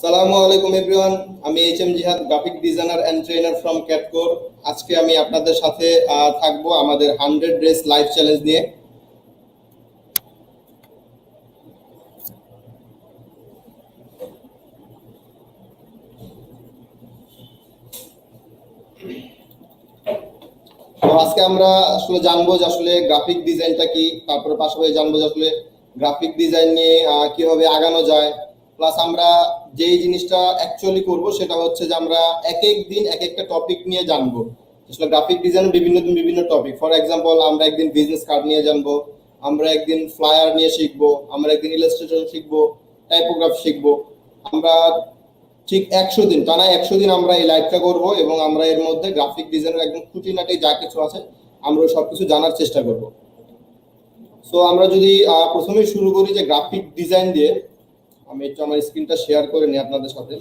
সালামু আলাইকুম এভরিওয়ান। আমি H M Jihad, graphic designer and trainer from Catcore. আজকে আমি আপনাদের সাথে থাকবো আমাদের 100 ডেজ লাইফ চ্যালেঞ্জ নিয়ে। তো আজকে আমরা আসলে জানবো যে আসলে গ্রাফিক ডিজাইনটা কি, তারপরে পাশাপাশি জানবো যে আসলে গ্রাফিক ডিজাইন নিয়ে কিভাবে আগানো যায়। প্লাস আমরা যেই জিনিসটা অ্যাকচুয়ালি করব সেটা হচ্ছে যে আমরা এক এক দিন এক একটা টপিক নিয়ে জানবো। আসলে গ্রাফিক ডিজাইন বিভিন্ন দিন বিভিন্ন টপিক। ফর এক্সাম্পল, আমরা একদিন বিজনেস কার্ড নিয়ে জানবো, আমরা একদিন ফ্লায়ার নিয়ে শিখবো, আমরা একদিন ইলাস্ট্রেশন শিখবো, টাইপোগ্রাফি শিখবো। আমরা ঠিক 100 দিন টানা 100 দিন আমরা এই লাইভটা করব এবং আমরা এর মধ্যে গ্রাফিক ডিজাইনের একদম খুঁটিনাটি যা কিছু আছে আমরা সবকিছু জানার চেষ্টা করব। সো আমরা যদি প্রথমেই শুরু করি যে গ্রাফিক ডিজাইন দিয়ে। আমি একটু আমার স্ক্রিনটা শেয়ার করে নিই আপনাদের সাথে।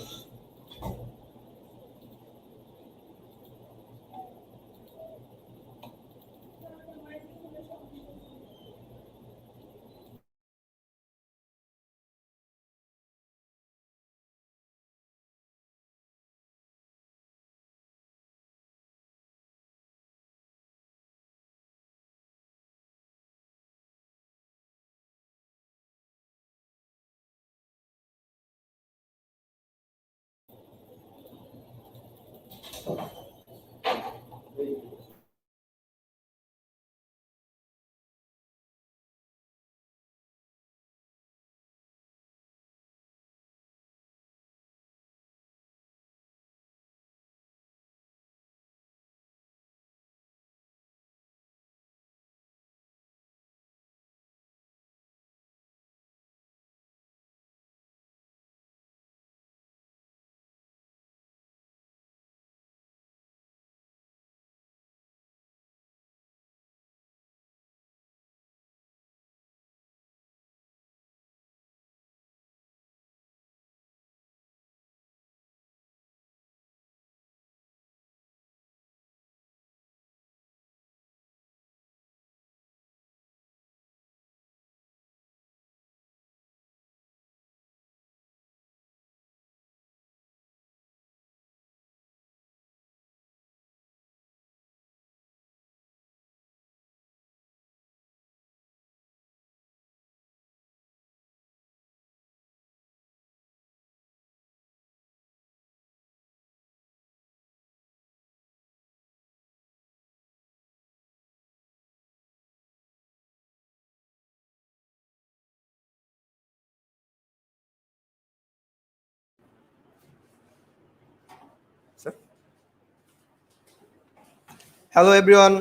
হ্যালো এভরিওয়ান,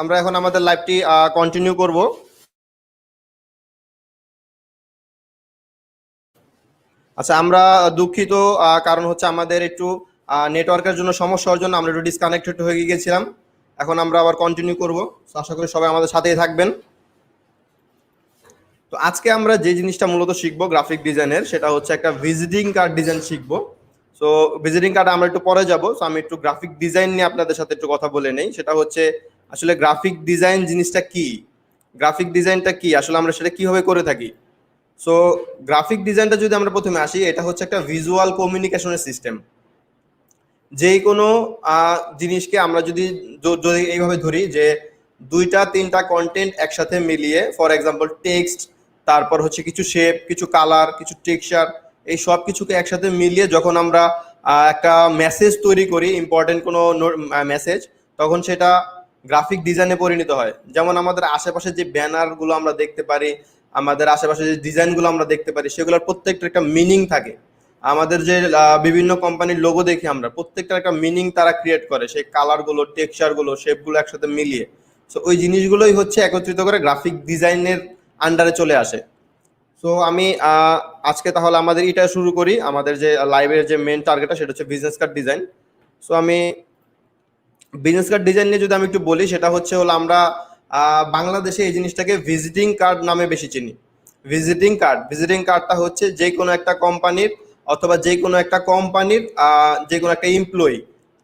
আমরা এখন আমাদের লাইভটি কন্টিনিউ করব। আচ্ছা, আমরা দুঃখিত, কারণ হচ্ছে আমাদের একটু নেটওয়ার্কের জন্য সমস্যা হওয়ার জন্য আমরা একটু ডিসকানেক্টেড হয়ে গিয়েছিলাম। এখন আমরা আবার কন্টিনিউ করব। আশা করি সবাই আমাদের সাথেই থাকবেন। তো আজকে আমরা যে জিনিসটা মূলত শিখবো গ্রাফিক ডিজাইনের, সেটা হচ্ছে একটা ভিজিটিং কার্ড ডিজাইন শিখবো। সো ভিজিটিং কার্ড আমরা একটু পরে যাব। সো আমি একটু গ্রাফিক ডিজাইন নিয়ে আপনাদের সাথে একটু কথা বলে নেই। সেটা হচ্ছে আসলে গ্রাফিক ডিজাইন জিনিসটা কি, গ্রাফিক ডিজাইনটা কি, আসলে আমরা সেটা কিভাবে করে থাকি। সো গ্রাফিক ডিজাইনটা যদি আমরা প্রথমে আসি, এটা হচ্ছে একটা ভিজুয়াল কমিউনিকেশনের সিস্টেম। যেই কোনো জিনিসকে আমরা যদি যদি এইভাবে ধরি যে দুইটা তিনটা কন্টেন্ট একসাথে মিলিয়ে, ফর এক্সাম্পল টেক্সট, তারপর হচ্ছে কিছু শেপ, কিছু কালার, কিছু টেক্সচার, এই সব কিছুকে একসাথে মিলিয়ে যখন আমরা একটা মেসেজ তৈরি করি, ইম্পর্টেন্ট কোনো মেসেজ, তখন সেটা গ্রাফিক ডিজাইনে পরিণত হয়। যেমন আমাদের আশেপাশে যে ব্যানারগুলো আমরা দেখতে পারি, আমাদের আশেপাশে যে ডিজাইনগুলো আমরা দেখতে পারি, সেগুলোর প্রত্যেকটা একটা মিনিং থাকে। আমাদের যে বিভিন্ন কোম্পানির লোগো দেখি আমরা, প্রত্যেকটার একটা মিনিং তারা ক্রিয়েট করে, সেই কালারগুলো, টেক্সচারগুলো, শেপগুলো একসাথে মিলিয়ে। সো ওই জিনিসগুলোই হচ্ছে একত্রিত করে গ্রাফিক ডিজাইনের আন্ডারে চলে আসে। সো আমি আজকে তাহলে আমাদের এটা শুরু করি। আমাদের যে লাইভের যে মেন টার্গেটটা সেটা হচ্ছে বিজনেস কার্ড ডিজাইন। সো আমি বিজনেস কার্ড ডিজাইন নিয়ে যদি আমি একটু বলি, সেটা হচ্ছে হলো আমরা বাংলাদেশে এই জিনিসটাকে ভিজিটিং কার্ড নামে বেশি চিনি। ভিজিটিং কার্ডটা হচ্ছে যে কোনো একটা কোম্পানির অথবা যে কোনো একটা কোম্পানির যে কোনো একটা এমপ্লয়ি,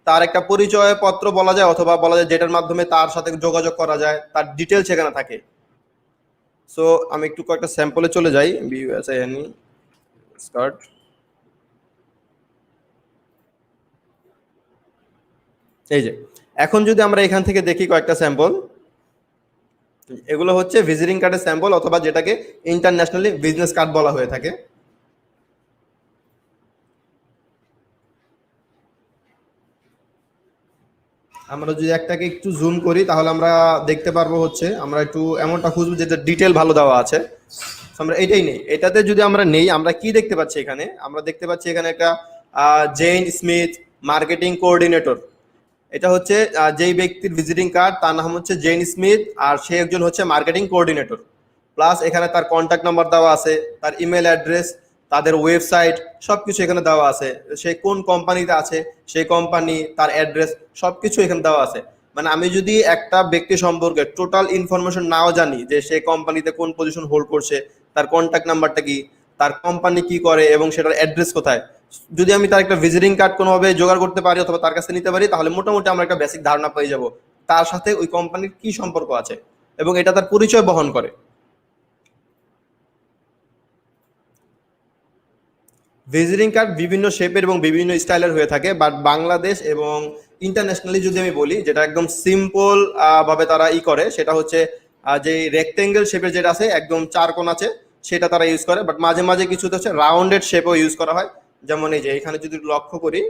তার একটা পরিচয় পত্র বলা যায়, অথবা বলা যায় যেটার মাধ্যমে তার সাথে যোগাযোগ করা যায়, তার ডিটেলস সেখানে থাকে। সো আমি একটু কয়েকটা স্যাম্পলে চলে যাই। কার্ড এই যে এখন যদি আমরা এখান থেকে দেখি কয়েকটা স্যাম্পল, এগুলো হচ্ছে ভিজিটিং কার্ডের স্যাম্পল অথবা যেটাকে ইন্টারন্যাশনালি বিজনেস কার্ড বলা হয়ে থাকে। আমরা যদি একটাকে একটু জুম করি তাহলে আমরা দেখতে পারবো হচ্ছে আমরা একটু এমনটা খুঁজবো যেটা ডিটেল ভালো দেওয়া আছে। আমরা এটাই নেই, এটাতে যদি আমরা নেই আমরা কি দেখতে পাচ্ছি এখানে, আমরা দেখতে পাচ্ছি এখানে একটা জেইন স্মিথ মার্কেটিং কোঅর্ডিনেটর। এটা হচ্ছে যেই ব্যক্তির ভিজিটিং কার্ড তার নাম হচ্ছে জেইন স্মিথ, আর সে একজন হচ্ছে মার্কেটিং কোঅর্ডিনেটর। প্লাস এখানে তার কন্ট্যাক্ট নাম্বার দেওয়া আছে, তার ইমেল অ্যাড্রেস, তাদের ওয়েবসাইট সবকিছু এখানে দেওয়া আছে, সে কোন কোম্পানিতে আছে সেই কোম্পানি, তার অ্যাড্রেস সবকিছু এখানে দেওয়া আছে। মানে আমি যদি একটা ব্যক্তি সম্পর্কে টোটাল ইনফরমেশন নাও জানি যে সে কোম্পানিতে কোন পজিশন হোল্ড করছে, তার কন্ট্যাক্ট নাম্বারটা কি, তার কোম্পানি কি করে এবং সেটার অ্যাড্রেস কোথায়, যদি আমি তার একটা ভিজিটিং কার্ড কোনোভাবে জোগাড় করতে পারি অথবা তার কাছে নিতে পারি তাহলে মোটামুটি আমরা একটা বেসিক ধারণা পেয়ে যাব তার সাথে ওই কোম্পানির কি সম্পর্ক আছে এবং এটা তার পরিচয় বহন করে। ভিজিটিং কার্ড বিভিন্ন শেপের এবং বিভিন্ন স্টাইলের হয়ে থাকে, বাট বাংলাদেশ এবং ইন্টারন্যাশনালি যদি আমি বলি যেটা একদম সিম্পল ভাবে তারা করে সেটা হচ্ছে যে রেক্টেঙ্গেল শেপের যেটা আছে একদম চার কোণ আছে সেটা তারা ইউজ করে, বাট মাঝে মাঝে কিছু হচ্ছে রাউন্ডেড শেপও ইউজ করা হয়। যেমন এই যে এখানে যদি লক্ষ্য করি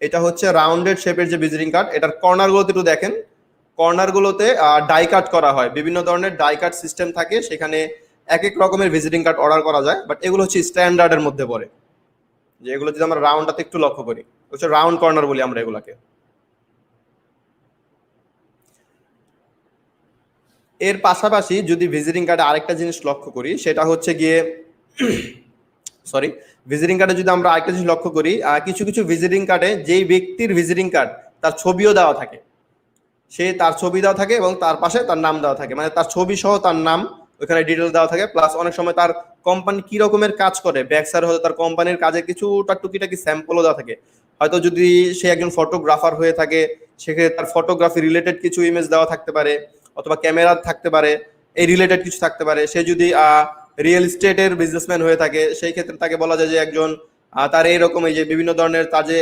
এটা হচ্ছে রাউন্ডেড শেপের যে ভিজিটিং কার্ড, এটার কর্নারগুলোতে একটু দেখেন, কর্নারগুলোতে ডাই কাট করা হয়, বিভিন্ন ধরনের ডাই কাট সিস্টেম থাকে, সেখানে এক এক রকমের ভিজিটিং কার্ড অর্ডার করা যায়, বাট এগুলো হচ্ছে স্ট্যান্ডার্ডের মধ্যে পড়ে। যে এগুলো যদি আমরা রাউন্ডটাতে একটু লক্ষ্য করি হচ্ছে রাউন্ড কর্নার বলি আমরা এগুলাকে। এর পাশাপাশি যদি ভিজিটিং কার্ডে আরেকটা জিনিস লক্ষ্য করি সেটা হচ্ছে গিয়ে সরি ভিজিটিং কার্ডে যদি আমরা আরেকটা জিনিস লক্ষ্য করি কিছু কিছু ভিজিটিং কার্ডে যেই ব্যক্তির ভিজিটিং কার্ড তার ছবিও দেওয়া থাকে, সে তার ছবি দেওয়া থাকে এবং তার পাশে তার নাম দেওয়া থাকে, মানে তার ছবি সহ তার নাম ওইখানে ডিটেল দেওয়া থাকে। প্লাস অনেক সময় তার কোম্পানি কি রকমের কাজ করে ব্যাক সাইড হয়তো তার কোম্পানির কাজে কিছুটা টুকিটাকি স্যাম্পলও দেওয়া থাকে। হয়তো যদি সে একজন ফটোগ্রাফার হয়ে থাকে সেক্ষেত্রে তার ফটোগ্রাফি রিলেটেড কিছু ইমেজ দেওয়া থাকতে পারে অথবা ক্যামেরা থাকতে পারে, এই রিলেটেড কিছু থাকতে পারে। সে যদি রিয়েল এস্টেটের বিজনেসম্যান হয়ে থাকে সেই ক্ষেত্রে তাকে বলা যায় যে একজন তার এইরকম এই যে বিভিন্ন ধরনের তার যে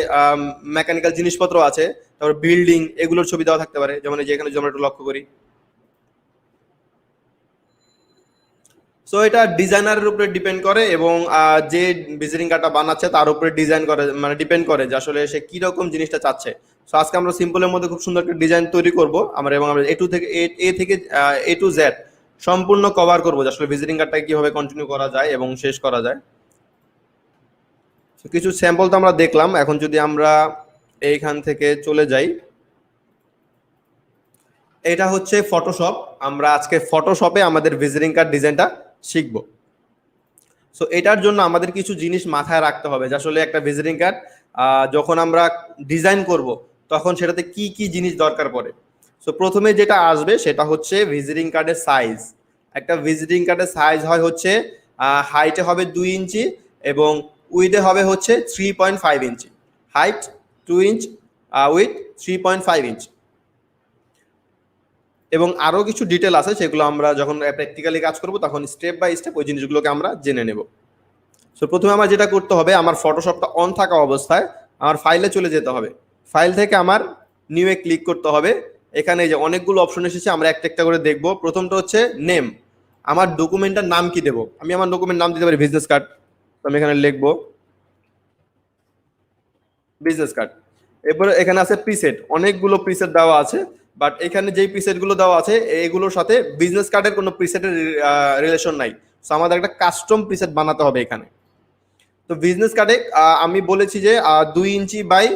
মেকানিক্যাল জিনিসপত্র আছে, তারপর বিল্ডিং, এগুলোর ছবি দেওয়া থাকতে পারে। যেমন এই যে এখানে যদি আমরা একটু লক্ষ্য করি, সো এটা ডিজাইনারের উপরে ডিপেন্ড করে এবং যে ভিজিটিং কার্ডটা বানাচ্ছে তার উপরে ডিজাইন করে, মানে ডিপেন্ড করে যে আসলে সে কি রকম জিনিসটা চাচ্ছে। সো আজকে আমরা সিম্পলের মধ্যে খুব সুন্দর একটা ডিজাইন তৈরি করব আমরা, এবং আমরা এ টু জেড সম্পূর্ণ কভার করবো যে আসলে ভিজিটিং কার্ডটা কিভাবে কন্টিনিউ করা যায় এবং শেষ করা যায়। কিছু স্যাম্পল তো আমরা দেখলাম, এখন যদি আমরা এইখান থেকে চলে যাই, এটা হচ্ছে ফটোশপ। আমরা আজকে ফটোশপে আমাদের ভিজিটিং কার্ড ডিজাইনটা শিখব। সো এটার জন্য আমাদের কিছু জিনিস মাথায় রাখতে হবে যে আসলে একটা ভিজিটিং কার্ড যখন আমরা ডিজাইন করব তখন সেটাতে কি কি জিনিস দরকার পড়ে। সো প্রথমে যেটা আসবে সেটা হচ্ছে ভিজিটিং কার্ডের সাইজ। একটা ভিজিটিং কার্ডের সাইজ হয় হচ্ছে হাইটে হবে 2 ইঞ্চি এবং উইথে হবে হচ্ছে 3.5 ইঞ্চি। Height 2 inch, width 3.5 inch. এবং আরো কিছু ডিটেল আছে সেগুলো আমরা যখন প্র্যাকটিক্যালি কাজ করব তখন স্টেপ বাই স্টেপ ওই জিনিসগুলোকে আমরা জেনে নেব। সো প্রথমে আমার যেটা করতে হবে, আমার ফটোশপটা অন থাকা অবস্থায় আমার ফাইলে চলে যেতে হবে। ফাইল থেকে আমার নিউ এ ক্লিক করতে হবে। এখানে যে অনেকগুলো অপশন এসেছে আমরা একটা একটা করে দেখব। প্রথমটা হচ্ছে নেম, আমার ডকুমেন্টটার নাম কি দেবো। আমি আমার ডকুমেন্ট নাম দিতে পারি বিজনেস কার্ড, আমি এখানে লিখবো বিজনেস কার্ড। এরপরে এখানে আছে প্রিসেট, অনেকগুলো প্রিসেট দেওয়া আছে, বাট এখানে যেই প্রিসেট গুলো দেওয়া আছে এগুলোর সাথে বিজনেস কার্ডের কোনো প্রিসেটের রিলেশন নাই। সো আমাদের একটা কাস্টম প্রিসেট বানাতে হবে এখানে। তো বিজনেস কার্ডে আমি বলেছি যে 2 ইঞ্চি বাই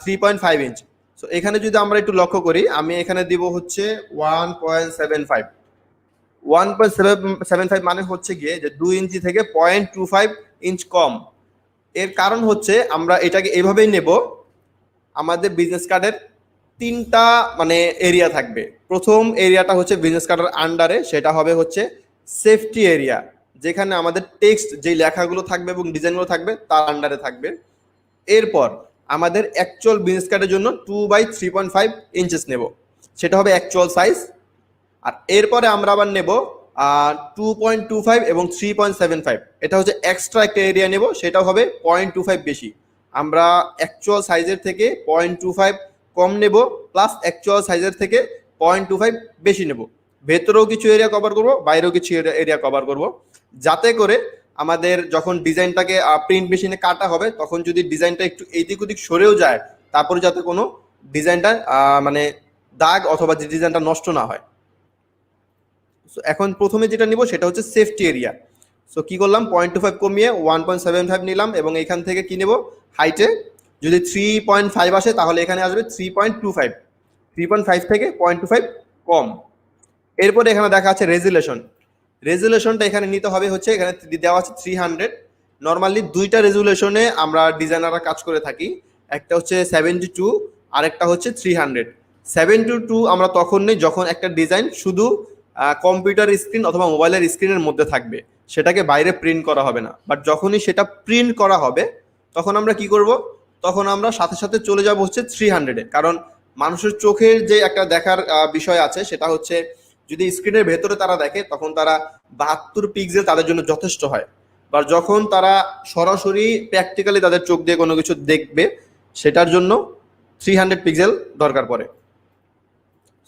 3.5 ইঞ্চ। সো এখানে যদি আমরা একটু লক্ষ্য করি আমি এখানে দিব হচ্ছে 1.75। 1.75 মানে হচ্ছে গিয়ে যে 2 ইঞ্চি থেকে 0.25 ইঞ্চ কম। এর কারণ হচ্ছে আমরা এটাকে এইভাবেই নেব, আমাদের বিজনেস কার্ডের 3টা মানে এরিয়া থাকবে। প্রথম এরিয়াটা হচ্ছে বিজনেস কার্ডের আন্ডারে, সেটা হবে হচ্ছে সেফটি এরিয়া, যেখানে আমাদের টেক্সট যেই লেখাগুলো থাকবে এবং ডিজাইনগুলো থাকবে তার আন্ডারে থাকবে। এরপর আমাদের অ্যাকচুয়াল বিজনেস কার্ডের জন্য 2/3.5 ইঞ্চেস নেব, সেটা হবে অ্যাকচুয়াল সাইজ। আর এরপরে আমরা আবার নেব 2.25 এবং 3.75, এটা হচ্ছে এক্সট্রা একটা এরিয়া নেব, সেটাও হবে 0.25 বেশি। আমরা অ্যাকচুয়াল সাইজের থেকে 0.25 কম নেব, প্লাস অ্যাকচুয়াল সাইজের থেকে 0.25 বেশি নেব। ভেতরেও কিছু এরিয়া কভার করব, বাইরেও কিছু এরিয়া কভার করব, যাতে করে আমাদের যখন ডিজাইনটাকে প্রিন্ট মেশিনে কাটা হবে তখন যদি ডিজাইনটা একটু এইদিক ওদিক সরেও যায়, তারপরে যাতে কোনো ডিজাইনটা মানে দাগ অথবা যে ডিজাইনটা নষ্ট না হয়। সো এখন প্রথমে যেটা নিব সেটা হচ্ছে সেফটি এরিয়া। সো কি করলাম, 0.25 কমিয়ে 1.75 নিলাম, এবং এখান থেকে কি নেব, হাইটে যদি 3.5 আসে তাহলে এখানে আসবে 3.25, 3.5 থেকে 0.25 কম। এরপরে এখানে দেখা আছে রেজুলেশন। রেজুলেশনটা এখানে নিতে হবে হচ্ছে, এখানে দেওয়া আছে 300। নর্মালি দুইটা রেজুলেশনে আমরা ডিজাইনাররা কাজ করে থাকি, একটা হচ্ছে 72 আর একটা হচ্ছে 300। 72 আমরা তখন নেই যখন একটা ডিজাইন শুধু কম্পিউটার স্ক্রিন অথবা মোবাইলের স্ক্রিনের মধ্যে থাকবে, সেটাকে বাইরে প্রিন্ট করা হবে না। বাট যখনই সেটা প্রিন্ট করা হবে তখন আমরা কি করব, তখন আমরা সাথে সাথে চলে যাব হচ্ছে 300-এ। কারণ মানুষের চোখের যে একটা দেখার বিষয় আছে, সেটা হচ্ছে যদি স্ক্রিনের ভেতরে তারা দেখে তখন তারা 72 পিক্সেল তাদের জন্য যথেষ্ট হয়। বা যখন তারা সরাসরি প্র্যাকটিক্যালি তাদের চোখ দিয়ে কোনো কিছু দেখবে, সেটার জন্য 300 পিক্সেল দরকার পড়ে।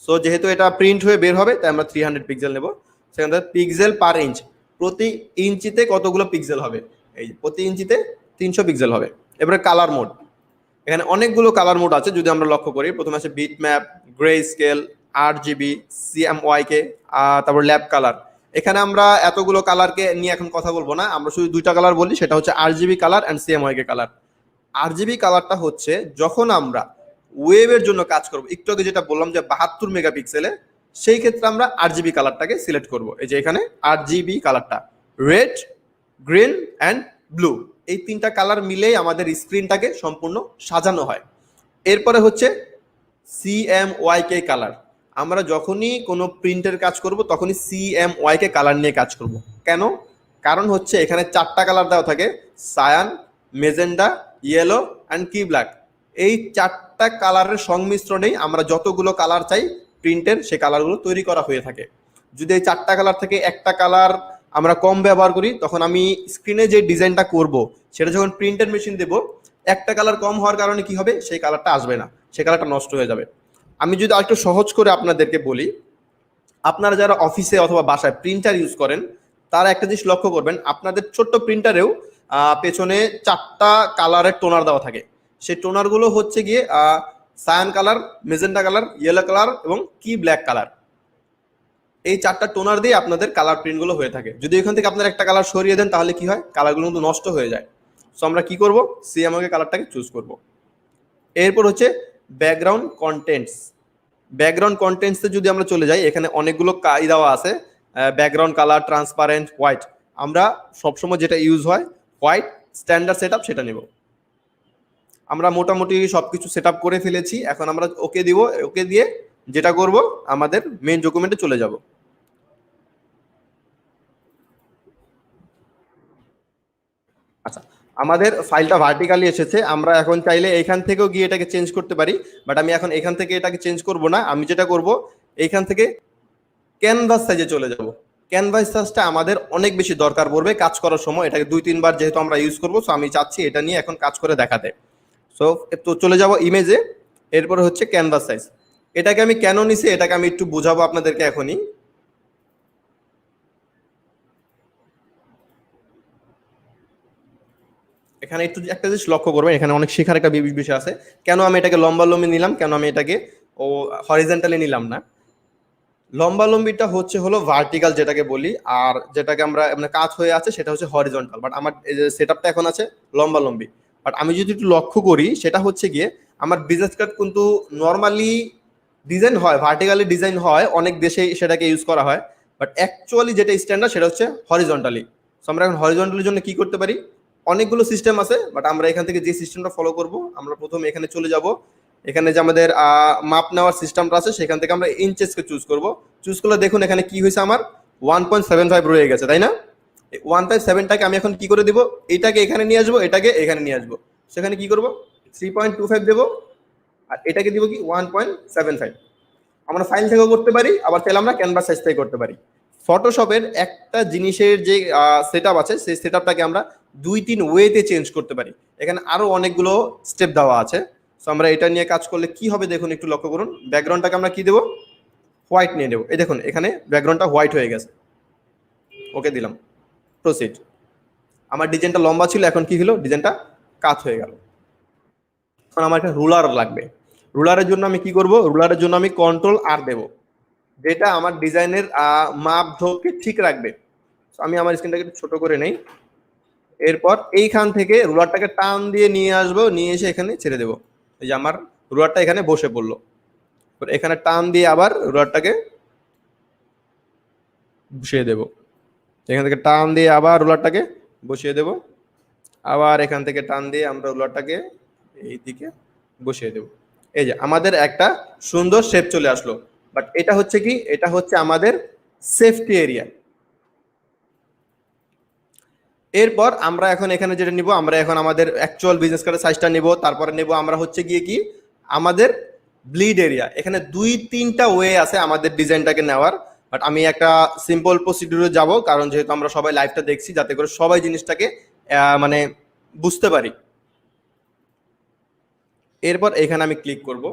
সো যেহেতু এটা প্রিন্ট হয়ে বের হবে তাই আমরা 300 পিক্সেল নেব। সেখান থেকে পিক্সেল পার ইঞ্চ, প্রতি ইঞ্চিতে কতগুলো পিক্সেল হবে, এই প্রতি ইঞ্চিতে 300 পিক্সেল হবে। এবারে কালার মোড, এখানে অনেকগুলো কালার মোড আছে যদি আমরা লক্ষ্য করি। প্রথমে আছে bitmap, greyscale, RGB, CMYK, তারপর ল্যাব কালার। এখানে আমরা এতগুলো কালারকে নিয়ে এখন কথা বলবো না, আমরা শুধু দুইটা কালার বলি, সেটা হচ্ছে RGB colour and CMYK colour. RGB কালারটা হচ্ছে যখন আমরা ওয়েবের জন্য কাজ করব, একটু আগে যেটা বললাম যে 72 মেগাপিক্সেলে, সেই ক্ষেত্রে আমরা RGB কালারটাকে সিলেক্ট করব। এই যে এখানে RGB কালারটা, রেড, গ্রিন অ্যান্ড ব্লু, এই তিনটা কালার মিলেই আমাদের স্ক্রিনটাকে সম্পূর্ণ সাজানো হয়। এরপরে হচ্ছে CMYK কালার। আমরা যখনই কোনো প্রিন্টের কাজ করব তখনই CMYK কালার নিয়ে কাজ করব। কেন? কারণ হচ্ছে এখানে 4টা কালার দেওয়া থাকে, সায়ান, মেজেন্ডা, ইয়েলো অ্যান্ড কি ব্ল্যাক। এই 4টা কালারের সংমিশ্রণেই আমরা যতগুলো কালার চাই প্রিন্টের, সেই কালারগুলো তৈরি করা হয়ে থাকে। যদি এই 4টা কালার থেকে একটা কালার আমরা কম ব্যবহার করি, তখন আমি স্ক্রিনে যে ডিজাইনটা করব সেটা যখন প্রিন্টের মেশিন দেব, একটা কালার কম হওয়ার কারণে কি হবে, সেই কালারটা আসবে না, সেই কালারটা নষ্ট হয়ে যাবে। আমি যদি আরেকটু সহজ করে আপনাদেরকে বলি, আপনারা যারা অফিসে অথবা বাসায় প্রিন্টার ইউজ করেন তারা একটা জিনিস লক্ষ্য করবেন, আপনাদের ছোট্ট প্রিন্টারেও পেছনে 4টা কালারের টোনার দেওয়া থাকে। সেই টোনারগুলো হচ্ছে গিয়ে cyan colour, magenta colour, yellow colour এবং কি ব্ল্যাক কালার। এই 4টা টোনার দিয়ে আপনাদের কালার প্রিন্টগুলো হয়ে থাকে। যদি এখান থেকে আপনার একটা কালার সরিয়ে দেন তাহলে কি হয়, কালারগুলো কিন্তু নষ্ট হয়ে যায়। সো আমরা কি করব, CMYK কালারটাকে চুজ করব। এরপর হচ্ছে ব্যাকগ্রাউন্ড কন্টেন্টস। ব্যাকগ্রাউন্ড কন্টেন্টসে যদি আমরা চলে যাই, এখানে অনেকগুলো দেওয়া আছে, ব্যাকগ্রাউন্ড কালার, ট্রান্সপারেন্ট, হোয়াইট। আমরা সবসময় যেটা ইউজ হয় হোয়াইট স্ট্যান্ডার্ড সেটআপ, সেটা নেব। আমরা মোটামুটি সবকিছু সেটআপ করে ফেলেছি, এখন আমরা ওকে দিব। ওকে দিয়ে যেটা করব, আমাদের মেইন ডকুমেন্টে চলে যাব। আচ্ছা, আমাদের ফাইলটা ভার্টিক্যালি এসেছে, আমরা এখন চাইলে এখান থেকেও গিয়ে এটাকে চেঞ্জ করতে পারি, বাট আমি এখন এখান থেকে এটাকে চেঞ্জ করব না। আমি যেটা করব, এইখান থেকে ক্যানভাস সাইজে চলে যাব। ক্যানভাস সাইজটা আমাদের অনেক বেশি দরকার পড়বে কাজ করার সময়, এটাকে 2-3 বার যেহেতু আমরা ইউজ করব। সো আমি চাচ্ছি এটা নিয়ে এখন কাজ করে দেখাতে। সো তো চলে যাব ইমেজে, এরপরে হচ্ছে ক্যানভাস সাইজ। এটাকে আমি কেন নিছি এটাকে আমি একটু বোঝাবো আপনাদেরকে এখনই। এখানে একটু একটা জিনিস লক্ষ্য করবেন, এখানে অনেক শেখার একটা বিষয় আছে। কেন আমি এটাকে লম্বা লম্বি নিলাম, কেন আমি এটাকে হরিজন্টালি নিলাম না? লম্বা লম্বিটা হচ্ছে হলো ভার্টিক্যাল যেটাকে বলি, আর যেটাকে আমরা মানে কাজ হয়ে আছে সেটা হচ্ছে হরিজন্টাল। বাট আমার এই যে সেটআপটা এখন আছে লম্বা লম্বি। বাট আমি যদি একটু লক্ষ্য করি, সেটা হচ্ছে গিয়ে আমার বিজনেস কার্ড কিন্তু নর্মালি ডিজাইন হয়, ভার্টিক্যালি ডিজাইন হয়, অনেক দেশে সেটাকে ইউজ করা হয়। বাট অ্যাকচুয়ালি যেটা স্ট্যান্ডার্ড সেটা হচ্ছে হরিজন্টালি। সো আমরা এখন হরিজন্টালির জন্য কি করতে পারি, অনেকগুলো সিস্টেম আছে, বাট আমরা এখান থেকে যে সিস্টেমটা ফলো করব, আমরা প্রথমে এখানে চলে যাব। এখানে যে আমাদের মাপ নেওয়ার সিস্টেমটা আছে সেখান থেকে আমরা ইঞ্চেসকে চুজ করব। চুজ করলে দেখুন এখানে কি হয়েছে, আমার 1.75 রয়ে গেছে, তাই না? 1.7টাকে আমি এখন কি করে দিব, এটাকে এখানে নিয়ে আসবো, এটাকে এখানে নিয়ে আসবো। সেখানে কি করব, 3.25 দেবো, আর এটাকে দিব কি 1.75। আমরা ফাইল থেকেও করতে পারি, আবার চাইলে আমরা ক্যানভাস সাইজ থেকে করতে পারি। ফটোশপের একটা জিনিসের যে সেটআপ আছে, সেই সেটআপটাকে আমরা 2-3 ওয়েতে চেঞ্জ করতে পারি। এখানে আরো অনেকগুলো স্টেপ দেওয়া আছে। সো আমরা এটা নিয়ে কাজ করলে কি হবে দেখুন, একটু লক্ষ্য করুন। ব্যাকগ্রাউন্ডটাকে আমরা কি দেবো, হোয়াইট নিয়ে নেবো। এই দেখুন এখানে ব্যাকগ্রাউন্ডটা হোয়াইট হয়ে গেছে, ওকে দিলাম, প্রসিড। আমার ডিজাইনটা লম্বা ছিল, এখন কি হলো, ডিজাইনটা কাট হয়ে গেল। এখন আমার একটা রুলার লাগবে। রুলারের জন্য আমি কি করব, রুলারের জন্য আমি কন্ট্রোল আর দেবো, যেটা আমার ডিজাইনের মাপ ঝোঁককে ঠিক রাখবে। আমি আমার স্ক্রিনটাকে একটু ছোট করে নেই। এরপর এইখান থেকে রুলারটাকে টান দিয়ে নিয়ে আসবো, নিয়ে এসে এখানে ছেড়ে দেবো। এই যে আমার রুলারটা এখানে বসে পড়লো। এখানে টান দিয়ে আবার রুলারটাকে বসিয়ে দেবো। এখান থেকে টান দিয়ে আবার রুলারটাকে বসিয়ে দেবো। আবার এখান থেকে টান দিয়ে আমরা রুলারটাকে এই দিকে বসিয়ে দেবো। এই যে আমাদের একটা সুন্দর শেপ চলে আসলো। বাট এটা হচ্ছে কি, এটা হচ্ছে আমাদের সেফটি এরিয়া। এরপর আমরা এখন এখানে যেটা নিব, আমরা এখন আমাদের অ্যাকচুয়াল বিজনেস কার্ডের সাইজটা নিব। তারপরে নেব আমরা হচ্ছে গিয়ে কি, আমাদের ব্লিড এরিয়া। এখানে 2-3টা ওয়ে আছে আমাদের ডিজাইনটাকে নেওয়ার। বাট আমি একটা সিম্পল প্রসিডিউরে যাব, কারণ যেহেতু আমরা সবাই লাইভটা দেখছি, যাতে করে সবাই জিনিসটাকে মানে বুঝতে পারি। এরপর এখানে আমি ক্লিক করব।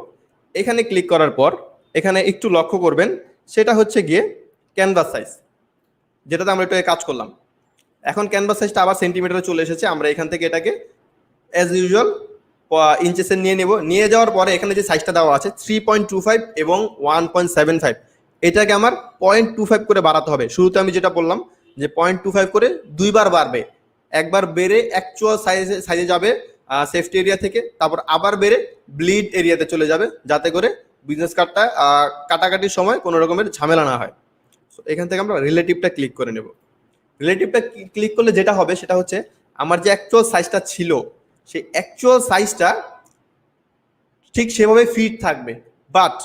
এখানে ক্লিক করার পর এখানে একটু লক্ষ্য করবেন, সেটা হচ্ছে গিয়ে ক্যানভাস সাইজ, যেটাতে আমরা একটু কাজ করলাম। এখন ক্যানভাস সাইজটা আবার সেন্টিমিটারে চলে এসেছে। আমরা এখান থেকে এটাকে অ্যাজ ইউজুয়াল ইঞ্চেসে নিয়ে নেব। নিয়ে যাওয়ার পরে এখানে যে সাইজটা দেওয়া আছে 3.25 এবং 1.75, এটাকে আমার 0.25 করে বাড়াতে হবে। শুরুতে আমি যেটা বললাম যে 0.25 করে দুইবার বাড়বে। একবার বেড়ে অ্যাকচুয়াল সাইজে যাবে সেফটি এরিয়া থেকে, তারপর আবার বেড়ে ব্লিড এরিয়াতে চলে যাবে, যাতে করে বিজনেস কার্ডটা কাটাকাটির সময় কোনো রকমের ঝামেলা না হয়। এখান থেকে আমরা রিলেটিভটা ক্লিক করে নেব। রিলেটিভটা ক্লিক করলে যেটা হবে সেটা হচ্ছে আমার যে অ্যাকচুয়াল সাইজটা ছিল, সেই অ্যাকচুয়াল সাইজটা ঠিক সেভাবে ফিট থাকবে। বাট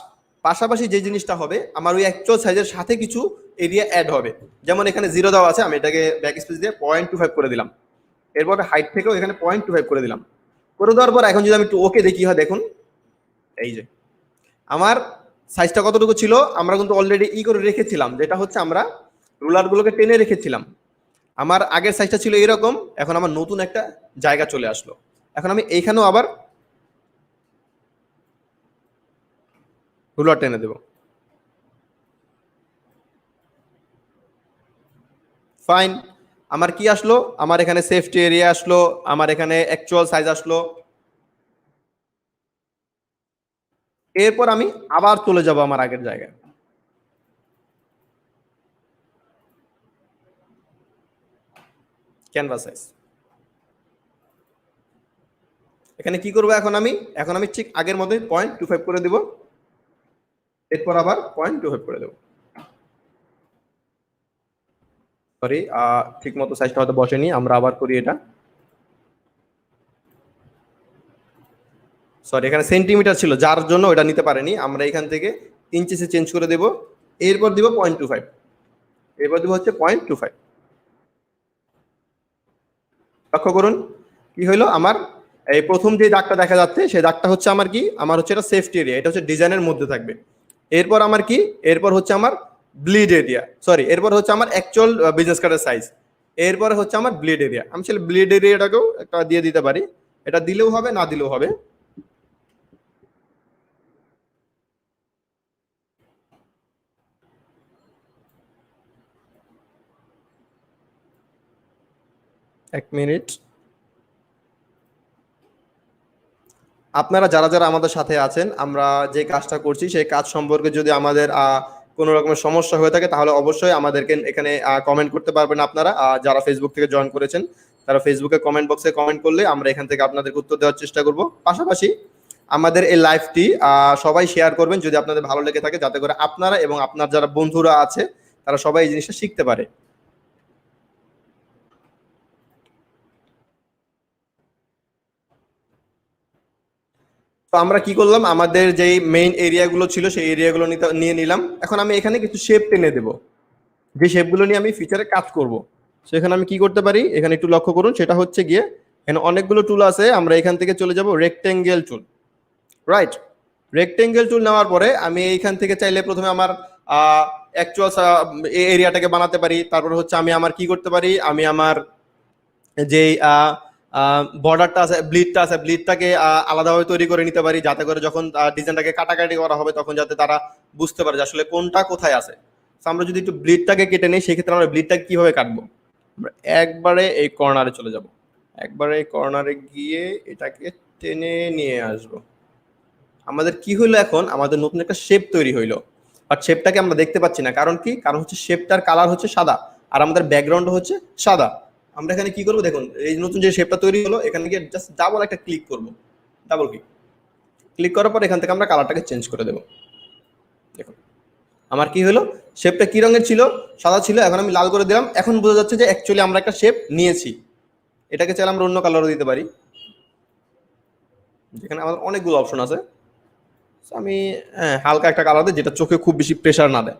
পাশাপাশি যে জিনিসটা হবে, আমার ওই অ্যাকচুয়াল সাইজের সাথে কিছু এরিয়া অ্যাড হবে। যেমন এখানে 0 দেওয়া আছে, আমি এটাকে ব্যাক স্পেস দিয়ে 0.25 করে দিলাম। এরপর হাইট থেকেও এখানে 0.25 করে দিলাম। করে দেওয়ার পর এখন যদি আমি একটু ওকে দেখি, হয় দেখুন এই যে আমার সাইজটা কতটুকু ছিল আমরা কিন্তু অলরেডি করে রেখেছিলাম, যেটা হচ্ছে আমরা রুলারগুলোকে টেনে রেখেছিলাম। আমার আগের সাইজটা ছিল এরকম, এখন আমার নতুন একটা জায়গা চলে আসলো। এখন আমি এইখানেও আবার রুলার টেনে দেব। ফাইন, আমার কি আসলো, আমার এখানে সেফটি এরিয়া আসলো, আমার এখানে অ্যাকচুয়াল সাইজ আসলো। এরপর আমি আবার চলে যাব আমার আগের জায়গায়। ক্যানভাস সাইজ এখানে কি করবো, এখন আমি ঠিক আগের মধ্যে 0.25 করে দিব। এরপর আবার 0.25 করে দেব। সরি, ঠিক মতো সাইজটা হয়তো বসেনি, আমরা আবার করি এটা। সরি, এখানে সেন্টিমিটার ছিল, যার জন্য ওটা নিতে পারেনি। আমরা এখান থেকে ইঞ্চিসে চেঞ্জ করে দেব। এরপর দিব 0.25, এরপর দিব হচ্ছে 0.25। লক্ষ্য করুন কি হইলো, আমার এই প্রথম যে দাগটা দেখা যাচ্ছে সেই দাগটা হচ্ছে আমার কি, আমার হচ্ছে এটা সেফটি এরিয়া, এটা হচ্ছে ডিজাইনের মধ্যে থাকবে। এরপর আমার কি, এরপর হচ্ছে আমার ব্লিড এরিয়া, সরি এরপর হচ্ছে আমার অ্যাকচুয়াল বিজনেস কার্ডের সাইজ। এরপরে হচ্ছে আমার ব্লিড এরিয়া। আমি চাইলে ব্লিড এরিয়াটাকেও একটা দিয়ে দিতে পারি, এটা দিলেও হবে না দিলেও হবে। এক মিনিট। আপনারা যারা যারা আমাদের সাথে আছেন, আমরা যে কাজটা করছি সেই কাজ সম্পর্কে যদি আমাদের কোনো রকমের সমস্যা হয়ে থাকে, তাহলে অবশ্যই আমাদেরকে এখানে কমেন্ট করতে পারবেন। আপনারা যারা ফেসবুক থেকে জয়েন করেছেন, তারা ফেসবুকে কমেন্ট বক্সে কমেন্ট করলে আমরা এখান থেকে আপনাদেরকে উত্তর দেওয়ার চেষ্টা করব। পাশাপাশি আমাদের এই লাইভটি সবাই শেয়ার করবেন যদি আপনাদের ভালো লেগে থাকে, যাতে করে আপনারা এবং আপনার যারা বন্ধুরা আছে তারা সবাই এই জিনিসটা শিখতে পারে। তো আমরা কি করলাম, আমাদের যেই মেইন এরিয়াগুলো ছিল সেই এরিয়াগুলো নিয়ে নিলাম। এখন আমি এখানে কিছু শেপ টেনে দেব, যে শেপগুলো নিয়ে আমি ফিচারে কাজ করব। সেখানে আমি কি করতে পারি, এখানে একটু লক্ষ্য করুন, সেটা হচ্ছে গিয়ে এখানে অনেকগুলো টুল আছে। আমরা এখান থেকে চলে যাব রেক্টেঙ্গেল টুল, রাইট। রেক্টেঙ্গেল টুল নেওয়ার পরে আমি এইখান থেকে চাইলে প্রথমে আমার অ্যাকচুয়াল এরিয়াটাকে বানাতে পারি। তারপর হচ্ছে আমি আমার কি করতে পারি, আমি আমার যেই বর্ডারটা আছে, ব্লিডটা আছে, ব্লিডটাকে আলাদাভাবে তৈরি করে নিতে পারি, যাতে করে যখন ডিজাইনটাকে কাটাকাটি করা হবে তখন যাতে তারা বুঝতে পারে যে আসলে কোনটা কোথায় আছে। তো আমরা যদি একটু ব্লিডটাকে কেটে নিই, সেক্ষেত্রে আমরা ব্লিডটাকে কিভাবে কাটবো? আমরা একবারে এই কর্নারে চলে যাব, একবারে এই কর্নারে গিয়ে এটাকে টেনে নিয়ে আসবো। আমাদের কি হইলো, এখন আমাদের নতুন একটা শেপ তৈরি হইলো, বাট শেপটাকে আমরা দেখতে পাচ্ছি না। কারণ কি? কারণ হচ্ছে শেপটার কালার হচ্ছে সাদা, আর আমাদের ব্যাকগ্রাউন্ড হচ্ছে সাদা। আমরা এখানে কি করবো দেখুন, এই নতুন যে শেপটা তৈরি হলো, এখানে গিয়ে জাস্ট ডাবল একটা ক্লিক করব, ডাবল ক্লিক, ক্লিক করার পর এখান থেকে আমরা কালারটাকে চেঞ্জ করে দেবো। দেখুন আমার কি হলো, শেপটা কি রঙের ছিল? সাদা ছিল, এখন আমি লাল করে দিলাম। এখন বোঝা যাচ্ছে যে অ্যাকচুয়ালি আমরা একটা শেপ নিয়েছি। এটাকে চাইলে আমরা অন্য কালারও দিতে পারি, যেখানে আমাদের অনেকগুলো অপশন আছে। আমি হালকা একটা কালার দিই, যেটা চোখে খুব বেশি প্রেশার না দেয়।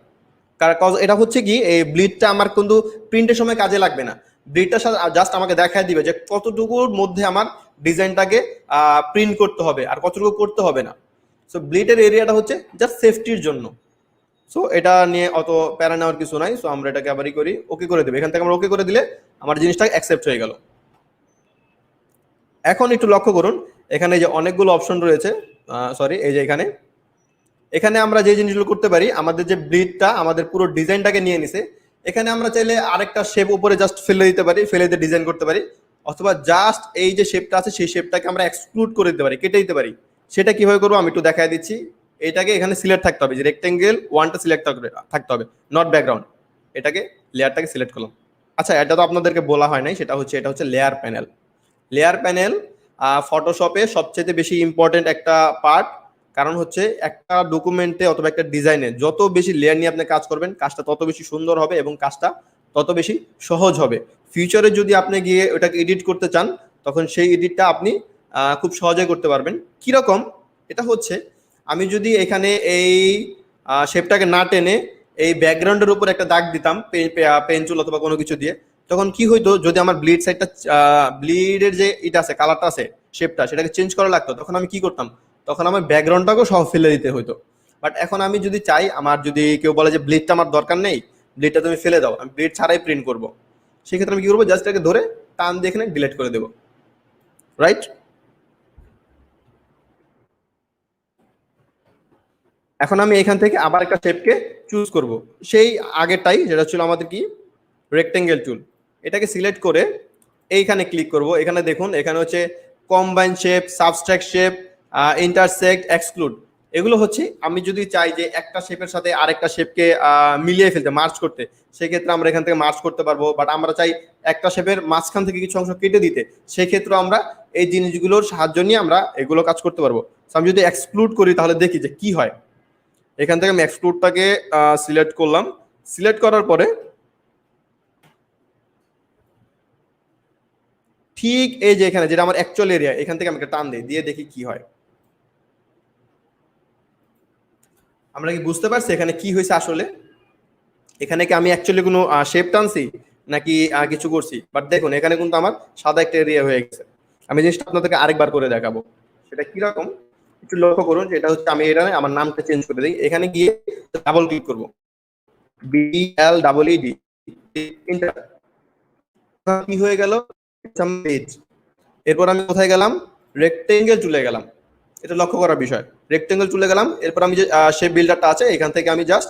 কারণ এটা হচ্ছে কি, এই ব্লিডটা আমার কিন্তু প্রিন্টের সময় কাজে লাগবে না। ব্লিডটা জাস্ট আমাকে দেখায় দিবে যে কতটুকুর মধ্যে আমার ডিজাইনটাকে প্রিন্ট করতে হবে আর কতটুকু করতে হবে না। সো ব্লিডের এরিয়াটা হচ্ছে জাস্ট সেফটির জন্য। সো এটা নিয়ে অত প্যারা নেওয়ার কিছু নাই। সো আমরা এটাকে আবারই করি, ওকে করে দেবো। এখান থেকে আমরা ওকে করে দিলে আমার জিনিসটা অ্যাকসেপ্ট হয়ে গেল। এখন একটু লক্ষ্য করুন, এখানে যে অনেকগুলো অপশন রয়েছে, সরি, এই যে এখানে এখানে আমরা যে জিনিসগুলো করতে পারি, আমাদের যে ব্লিডটা আমাদের পুরো ডিজাইনটাকে নিয়ে নিছে, এখানে আমরা চাইলে আরেকটা শেপ উপরে জাস্ট ফেলে দিতে পারি, ফেলে দিয়ে ডিজাইন করতে পারি। অথবা জাস্ট এই যে শেপটা আছে সেই শেপটাকে আমরা এক্সক্লুড করে দিতে পারি, কেটে দিতে পারি। সেটা কিভাবে করবো আমি একটু দেখাই দিচ্ছি। এটাকে এখানে সিলেক্ট থাকতে হবে, যে রেক্টেঙ্গেল ওয়ানটা সিলেক্ট থাকতে হবে, নট ব্যাকগ্রাউন্ড। এটাকে লেয়ারটাকে সিলেক্ট করলাম। আচ্ছা, এটা তো আপনাদেরকে বলা হয় নাই, সেটা হচ্ছে এটা হচ্ছে লেয়ার প্যানেল। লেয়ার প্যানেল ফটোশপে সবচেয়ে বেশি ইম্পর্টেন্ট একটা পার্ট। কারণ হচ্ছে একটা ডকুমেন্টে অথবা একটা ডিজাইনে যত বেশি লেয়ার নিয়ে আপনি কাজ করবেন, কাজটা তত বেশি সুন্দর হবে এবং কাজটা তত বেশি সহজ হবে। ফিউচারে যদি আপনি গিয়ে ওটাকে এডিট করতে চান, তখন সেই এডিটটা আপনি খুব সহজে করতে পারবেন। কিরকম? এটা হচ্ছে, আমি যদি এখানে এই শেপটাকে না টেনে এই ব্যাকগ্রাউন্ডের উপর একটা দাগ দিতাম পেন্সিল অথবা কোনো কিছু দিয়ে, তখন কি হইতো, যদি আমার ব্লিড সাইডটা ব্লিডের যে এটা আছে, কালারটা আছে, শেপটা, সেটাকে চেঞ্জ করা লাগতো, তখন আমি কি করতাম, তখন আমার ব্যাকগ্রাউন্ডটাকেও সহ ফেলে দিতে হইতো। বাট এখন আমি যদি চাই, আমার যদি কেউ বলে যে ব্লিডটা আমার দরকার নেই, ব্লিডটা তুমি ফেলে দাও, আমি ব্লিড ছাড়াই প্রিন্ট করবো, সেক্ষেত্রে আমি কি করবো, জাস্ট এটাকে ধরে টান দিয়ে এখানে ডিলিট করে দেবো। রাইট? এখন আমি এখান থেকে আবার একটা শেপকে চুজ করব, সেই আগেরটাই, যেটা ছিল আমাদের কি, রেক্টেঙ্গেল টুল। এটাকে সিলেক্ট করে এইখানে ক্লিক করব। এখানে দেখুন, এখানে হচ্ছে combine shape, subtract shape, intersect, exclude. এগুলো হচ্ছে আমি যদি চাই যে একটা শেপের সাথে আরেকটা শেপকে মিলিয়ে ফেলতে, মার্চ করতে, সেক্ষেত্রে আমরা এখান থেকে মার্চ করতে পারবো। বাট আমরা চাই একটা শেপের মাঝখান থেকে কিছু অংশ কেটে দিতে, সেক্ষেত্রে আমরা এই জিনিসগুলোর সাহায্য নিয়ে আমরা এগুলো কাজ করতে পারবো। আমি যদি এক্সক্লুড করি তাহলে দেখি যে কি হয়। এখান থেকে আমি এক্সক্লুডটাকে সিলেক্ট করলাম। সিলেক্ট করার পরে ঠিক এই যে এখানে যেটা আমার অ্যাকচুয়াল এরিয়া, এখান থেকে আমি একটা টান দিই, দিয়ে দেখি কি হয়। আমরা কি বুঝতে পারছি এখানে কি হয়েছে আসলে? এখানে কি আমি অ্যাকচুয়ালি কোনো শেপ টানছি নাকি কিছু করছি? বাট দেখুন, এখানে কিন্তু আমার সাদা একটা এরিয়া হয়ে গেছে। আমি জিনিসটা আপনাদেরকে আরেকবার করে দেখাবো, সেটা কিরকম একটু লক্ষ্য করুন। যেটা হচ্ছে, আমি এটা আমার নামটা চেঞ্জ করে দিই, এখানে গিয়ে ডাবল ক্লিক করবো, BLEED, ইন্টার। কি হয়ে গেল, পেজ। এরপর আমি কোথায় গেলাম, রেক্টেঙ্গেল চলে গেলাম। এটা লক্ষ্য করার বিষয়, রেক্টেঙ্গেল চলে গেলাম। এরপর আমি যে শেপ বিল্ডারটা আছে, এখান থেকে আমি জাস্ট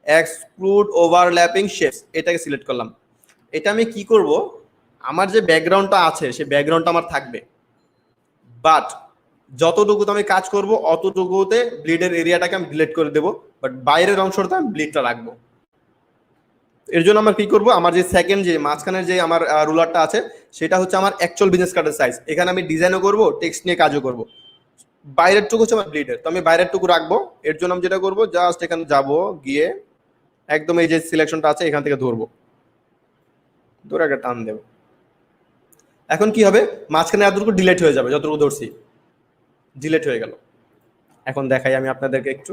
এক্সক্লুড ওভারল্যাপিং শেপস, এটাকে সিলেক্ট করলাম। এটা আমি কি করব, আমার যে ব্যাকগ্রাউন্ডটা আছে সেই ব্যাকগ্রাউন্ডটা আমার থাকবে, বাট যতটুকুতে আমি কাজ করব অতটুকুতে ব্লিডের এরিয়াটাকে আমি ডিলিট করে দেবো, বাট বাইরের অংশটা আমি ব্লিডটা রাখবো। এর জন্য আমরা কি করব, আমার যে সেকেন্ড যে মাঝখানের যে আমার রুলারটা আছে, সেটা হচ্ছে আমার অ্যাকচুয়াল বিজনেস কার্ডের সাইজ। এখানে আমি ডিজাইনও করব, টেক্সট নিয়ে কাজও করব। বাইরের টুকু হচ্ছে আমার ব্লিডের, তো আমি বাইরের টুকু রাখবো। এর জন্য আমি যেটা করবো, জাস্ট এখানে যাব, গিয়ে একদম এই যে সিলেকশনটা আছে এখান থেকে ধরবো, ধরে একটা টান দেবো। এখন কি হবে, মাঝখানে এতটুকু ডিলেট হয়ে যাবে, যতটুকু ধরছি ডিলেট হয়ে গেল। এখন দেখাই আমি আপনাদেরকে একটু,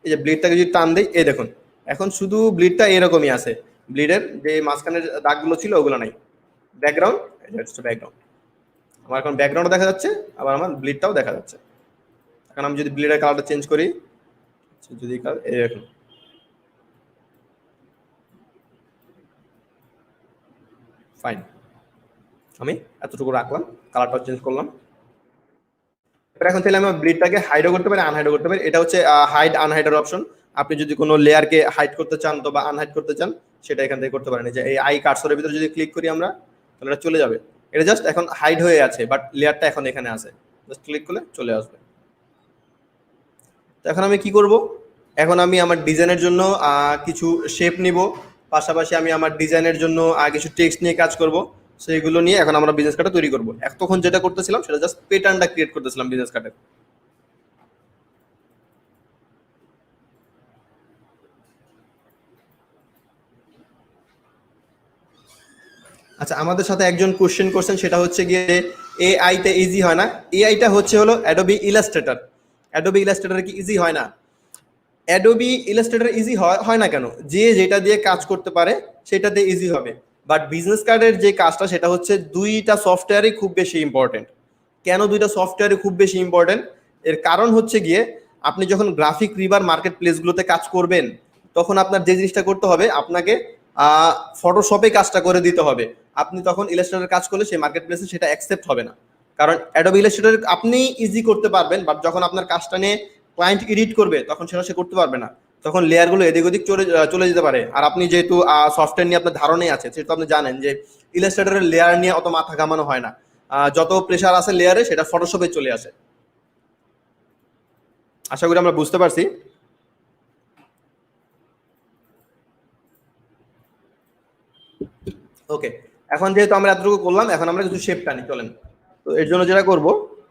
এই যে ব্লিডটাকে যদি টান দেই, এই দেখুন এখন শুধু ব্লিডটা এরকমই আছে, ব্লিডের যে মাঝখানের দাগগুলো ছিল ওগুলো নাই। ব্যাকগ্রাউন্ড, এটা হচ্ছে ব্যাকগ্রাউন্ড। আমার এখন ব্যাকগ্রাউন্ড দেখা যাচ্ছে, আবার আমার ব্লিডটাও দেখা যাচ্ছে। এখন আমি যদি ব্লিডের কালারটা চেঞ্জ করি, যদি এই দেখুন, ফাইন। আমি এতটুকু রাখলাম, কালারটা চেঞ্জ করলাম। এবার এখন তাহলে আমি ব্লিডটাকে হাইডও করতে পারি, আনহাইডও করতে পারি। এটা হচ্ছে হাইড আনহাইডের অপশন। আপনি যদি কোনো লেয়ারকে হাইড করতে চান তো বা আনহাইড করতে চান, সেটা এখান থেকে করতে পারেন। যে এই আই কার্সরের ভিতরে যদি ক্লিক করি আমরা, তাহলে এটা চলে যাবে। এটা জাস্ট এখন হাইড হয়ে আছে, বাট লেয়ারটা এখন এখানে আছে। জাস্ট ক্লিক করলে চলে আসবে। তো এখন আমি কি করব, এখন আমি আমার ডিজাইনের জন্য কিছু শেপ নিব, পাশাপাশি আমি আমার ডিজাইনের জন্য কিছু টেক্সট নিয়ে কাজ করব। সেইগুলো নিয়ে এখন আমরা বিজনেস কার্ডটা তৈরি করব। এতক্ষণ যেটা করতেছিলাম সেটা জাস্ট প্যাটার্নটা ক্রিয়েট করতেছিলাম বিজনেস কার্ডের। আচ্ছা, আমাদের সাথে একজন কোশ্চেন করছেন, সেটা হচ্ছে গিয়ে এআই তে ইজি হয় না। এআইটা হচ্ছে হলো অ্যাডোবি ইলাস্ট্রেটর। অ্যাডোবি ইলাস্ট্রেটর কি ইজি হয় না? অ্যাডোবি ইলাস্ট্রেটর ইজি হয় হয় না কেন? যে যেটা দিয়ে কাজ করতে পারে সেটাতে ইজি হবে। বাট বিজনেস কার্ডের যে কাজটা সেটা হচ্ছে দুইটা সফটওয়্যারই খুব বেশি ইম্পর্টেন্ট। কেন দুইটা সফটওয়্যারই খুব বেশি ইম্পর্টেন্ট? এর কারণ হচ্ছে গিয়ে আপনি যখন গ্রাফিক রিভার মার্কেট প্লেসগুলোতে কাজ করবেন, তখন আপনার যে জিনিসটা করতে হবে, আপনাকে ফটোশপে কাজটা করে দিতে হবে। আপনি তখন ইলাস্ট্রেটর কাজ করলে সেই মার্কেট প্লেসে সেটা অ্যাকসেপ্ট হবে না। কারণ অ্যাডোবি ইলাস্ট্রেটর আপনি ইজি করতে পারবেন, বাট যখন আপনার কাজটা নিয়ে ক্লায়েন্ট এডিট করবে তখন সেটা সে করতে পারবে না। তখন লেয়ারগুলো এদিক ওদিক চলে যেতে পারে। আর আপনি যেহেতু সফটওয়্যার নিয়ে আপনার ধারণাই আছে, সেহেতু আপনি জানেন যে ইলাস্ট্রেটরের লেয়ার নিয়ে অত মাথা ঘামানো হয় না। যত প্রেশার আছে লেয়ারে সেটা ফটোশপে চলে আসে। আশা করি আমরা বুঝতে পারছি। ওকে, এখন যেহেতু আমরা এতটুকু করলাম, এখন আমরা কিছু শেপ টানি, চলেন। তো এর জন্য যেটা করব,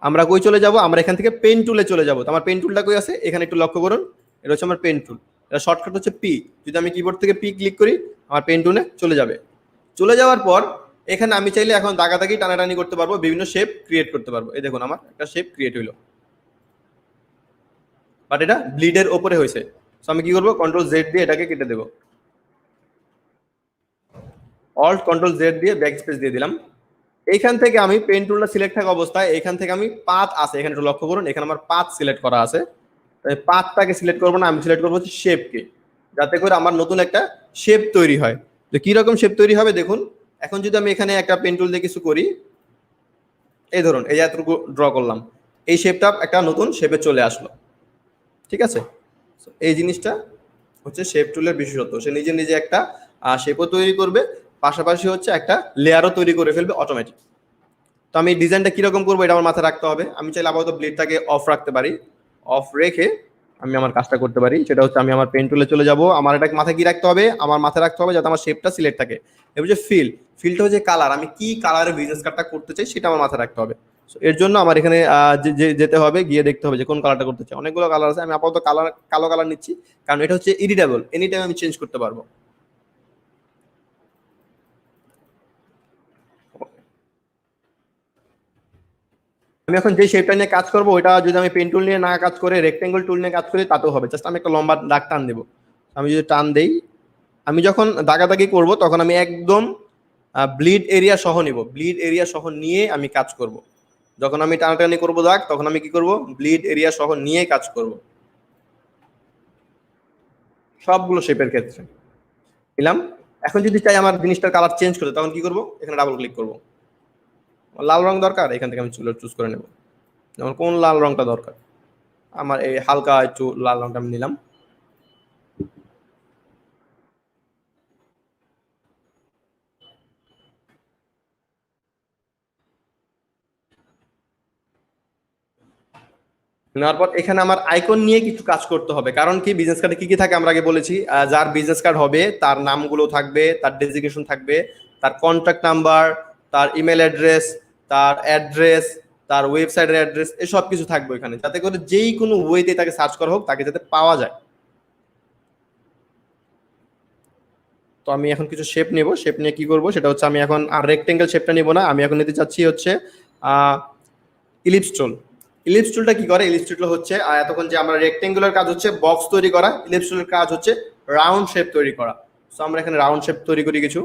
আমরা কই চলে যাব, আমরা এখান থেকে পেন টুলে চলে যাব। তো আমার পেন টুলটা কই আছে, এখানে একটু লক্ষ্য করুন। এটা হচ্ছে আমার পেন টুল। এটা শর্টকাট হচ্ছে পি। যদি আমি কিবোর্ড থেকে পি ক্লিক করি, আমার পেন টুলে চলে যাবে। চলে যাওয়ার পর এখানে আমি চাইলে এখন দাগাদাগি টানাটানি করতে পারবো, বিভিন্ন শেপ ক্রিয়েট করতে পারবো। এই দেখুন আমার একটা শেপ ক্রিয়েট হইলো, বাট এটা ব্লিডের ওপরে হয়েছে। তো আমি কি করবো, কন্ট্রোল জেড দিয়ে এটাকে কেটে দেবো। অল্ট কন্ট্রোল জেড দিয়ে ব্যাক স্পেস দিয়ে দিলাম। এইখান থেকে আমি পেন টুলটা সিলেক্ট থাকা অবস্থায় এখান থেকে আমি পাথ আছে, এখানে একটু লক্ষ্য করুন, এখানে আমার পাথ সিলেক্ট করা আছে। পাথটাকে সিলেক্ট করবো না, আমি সিলেক্ট করবো হচ্ছে শেপকে, যাতে করে আমার নতুন একটা শেপ তৈরি হয়। তো কিরকম শেপ তৈরি হবে দেখুন। এখন যদি আমি এখানে একটা পেন টুল দিয়ে কিছু করি, এই ধরুন এই এতটুকু ড্র করলাম, এই শেপটা একটা নতুন শেপে চলে আসলো। ঠিক আছে, এই জিনিসটা হচ্ছে শেপ টুলের বিশেষত্ব। সে নিজে নিজে একটা শেপও তৈরি করবে, পাশাপাশি হচ্ছে একটা লেয়ারও তৈরি করে ফেলবে অটোমেটিক। তো আমি ডিজাইনটা কিরকম করবো এটা আমার মাথায় রাখতে হবে। আমি চাইলে আপাতত ব্লেডটাকে অফ রাখতে পারি। অফ রেখে আমি আমার কাজটা করতে পারি। সেটা হচ্ছে আমি আমার পেন টুলে চলে যাব। আমার এটা মাথায় কি রাখতে হবে, আমার মাথায় রাখতে হবে যাতে আমার শেপটা সিলেক্ট থাকে। এবার যে ফিলটা হচ্ছে কালার, আমি কি কালারের বিজনেস কার্ডটা করতে চাই সেটা আমার মাথায় রাখতে হবে। So, এর জন্য আমার এখানে যেতে হবে, গিয়ে দেখতে হবে যে কোন কালারটা করতে চাই। অনেকগুলো কালার আছে, আমি আপাতত কালো কালার নিচ্ছি, কারণ এটা হচ্ছে এডিটেবল, এনি টাইম আমি চেঞ্জ করতে পারবো। আমি এখন যে শেপটা নিয়ে কাজ করবো ওইটা যদি আমি পেন টুল নিয়ে না কাজ করে রেক্টেঙ্গল টুল নিয়ে কাজ করি তাতেও হবে। জাস্ট আমি একটা লম্বা দাগ টান দেবো। আমি যদি টান দেই, আমি যখন দাগাদাগি করব তখন আমি একদম ব্লিড এরিয়া সহ নিব। ব্লিড এরিয়া সহ নিয়ে আমি কাজ করব। যখন আমি টানাটানি করবো দাগ, তখন আমি কি করব, ব্লিড এরিয়া সহ নিয়ে কাজ করব সবগুলো শেপের ক্ষেত্রে। নিলাম। এখন যদি চাই আমার জিনিসটার কালার চেঞ্জ করতে, তখন কি করব, এখানে ডাবল ক্লিক করব। লাল রং দরকার, এখান থেকে আমি চুজ করে নেব। যেমন কোন লাল রংটা দরকার, আমার এই হালকা একটু লাল রংটা আমি নিলাম। নেওয়ার পর এখানে আমার আইকন নিয়ে কিছু কাজ করতে হবে। কারণ কি, বিজনেস কার্ডে কি কি থাকে আমরা আগে বলেছি। যার বিজনেস কার্ড হবে তার নামগুলো থাকবে, তার ডেজিগনেশন থাকবে, তার কন্ট্যাক্ট নাম্বার, তার ইমেল অ্যাড্রেস, তার অ্যাড্রেস, তার ওয়েবসাইটের অ্যাড্রেস, এসব কিছু থাকবে এখানে, যাতে করে যেই কোনো ওয়েতে তাকে সার্চ করা হোক তাকে যাতে পাওয়া যায়। তো আমি এখন কিছু শেপ নেব। শেপ নিয়ে কি করব সেটা হচ্ছে, আমি এখন আর রেক্টেঙ্গেল শেপটা নিব না, আমি এখন নিতে চাচ্ছি হচ্ছে ইলিপস টুল। ইলিপস টুলটা কি করে, ইলিপস টুল হচ্ছে এতক্ষণ যে আমরা রেক্টেঙ্গুলার কাজ হচ্ছে বক্স তৈরি করা, ইলিপস টুলের কাজ হচ্ছে রাউন্ড শেপ তৈরি করা। সো আমরা এখানে রাউন্ড শেপ তৈরি করি কিছু।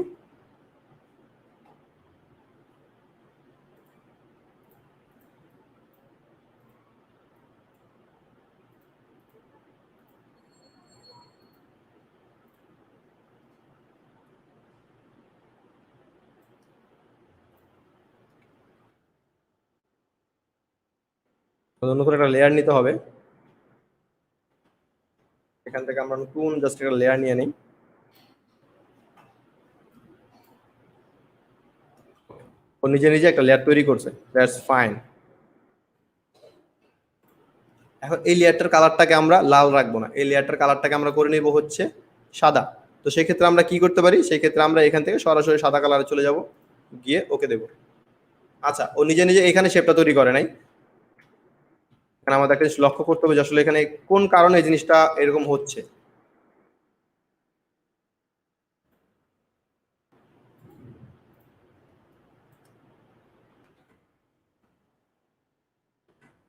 নতুন একটা লেয়ার নিতে হবে। এখান থেকে আমরা নতুন জাস্ট একটা লেয়ার নিয়ে নিই। ও নিজে নিজে একটা লেয়ার তৈরি করছে, দ্যাটস ফাইন। এখন এই লেয়ারটার কালারটাকে আমরা লাল রাখবো না, এই লেয়ারটার কালারটাকে আমরা করে নিব হচ্ছে সাদা। তো সেই ক্ষেত্রে আমরা কি করতে পারি, সেই ক্ষেত্রে আমরা এখান থেকে সরাসরি সাদা কালারে চলে যাব, গিয়ে ওকে দেবো। আচ্ছা, ও নিজে নিজে এখানে শেপটা তৈরি করে নাই। এখানে আমাদের একটা জিনিস লক্ষ্য করতে হবে যে আসলে এখানে কোন কারণে এই জিনিসটা এরকম হচ্ছে।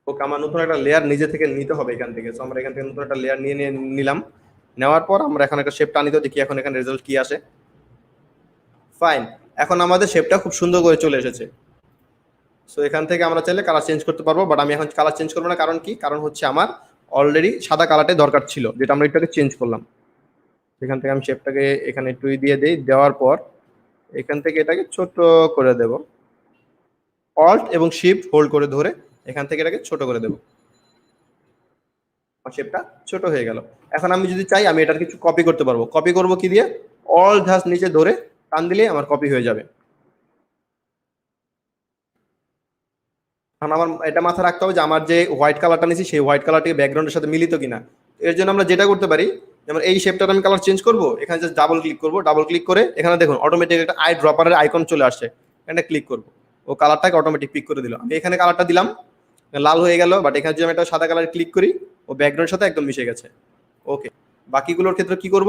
ওকে, আমার নতুন একটা লেয়ার নিজে থেকে নিতে হবে এখান থেকে। তো আমরা এখান থেকে নতুন একটা লেয়ার নিয়ে নিয়ে নিলাম। নেওয়ার পর আমরা এখন একটা শেপ টানি, তো দেখি এখন এখানে রেজাল্ট কি আসে। ফাইন, এখন আমাদের শেপটা খুব সুন্দর করে চলে এসেছে। সো এখান থেকে আমরা চাইলে কালার চেঞ্জ করতে পারবো, বাট আমি এখন কালার চেঞ্জ করবো না। কারণ কি, কারণ হচ্ছে আমার অলরেডি সাদা কালারটাই দরকার ছিল, যেটা আমরা এটাকে চেঞ্জ করলাম। এখান থেকে আমি শেপটাকে এখানে টুই দিয়ে দিই, দেওয়ার পর এখান থেকে এটাকে ছোট করে দেব, অল্ট এবং শিফট হোল্ড করে ধরে এখান থেকে এটাকে ছোট করে দেব। শেপটা ছোট হয়ে গেল। এখন আমি যদি চাই আমি এটার কিছু কপি করতে পারবো। কপি করব কি দিয়ে, অল জাস্ট নিচে ধরে টান দিলে আমার কপি হয়ে যাবে। এখন আমার এটা মাথায় রাখতে হবে যে আমার যে হোয়াইট কালারটা নিয়েছি সেই হোয়াইট কালারটি ব্যাকগ্রাউন্ডের সাথে মিলিত কিনা। এর জন্য আমরা যেটা করতে পারি, যেমন এই শেপটার আমি কালার চেঞ্জ করব, এখানে জাস্ট ডাবল ক্লিক করব, ডাবল ক্লিক করে এখানে দেখুন অটোমেটিক একটা আই ড্রপারের আইকন চলে আসছে, এখানে ক্লিক করব, ও কালারটাকে অটোমেটিক পিক করে দিল। আমি এখানে কালারটা দিলাম, লাল হয়ে গেল, বাট এখানে যদি আমি একটা সাদা কালার ক্লিক করি, ও ব্যাকগ্রাউন্ডের সাথে একদম মিশে গেছে। ওকে, বাকিগুলোর ক্ষেত্রে কি করব,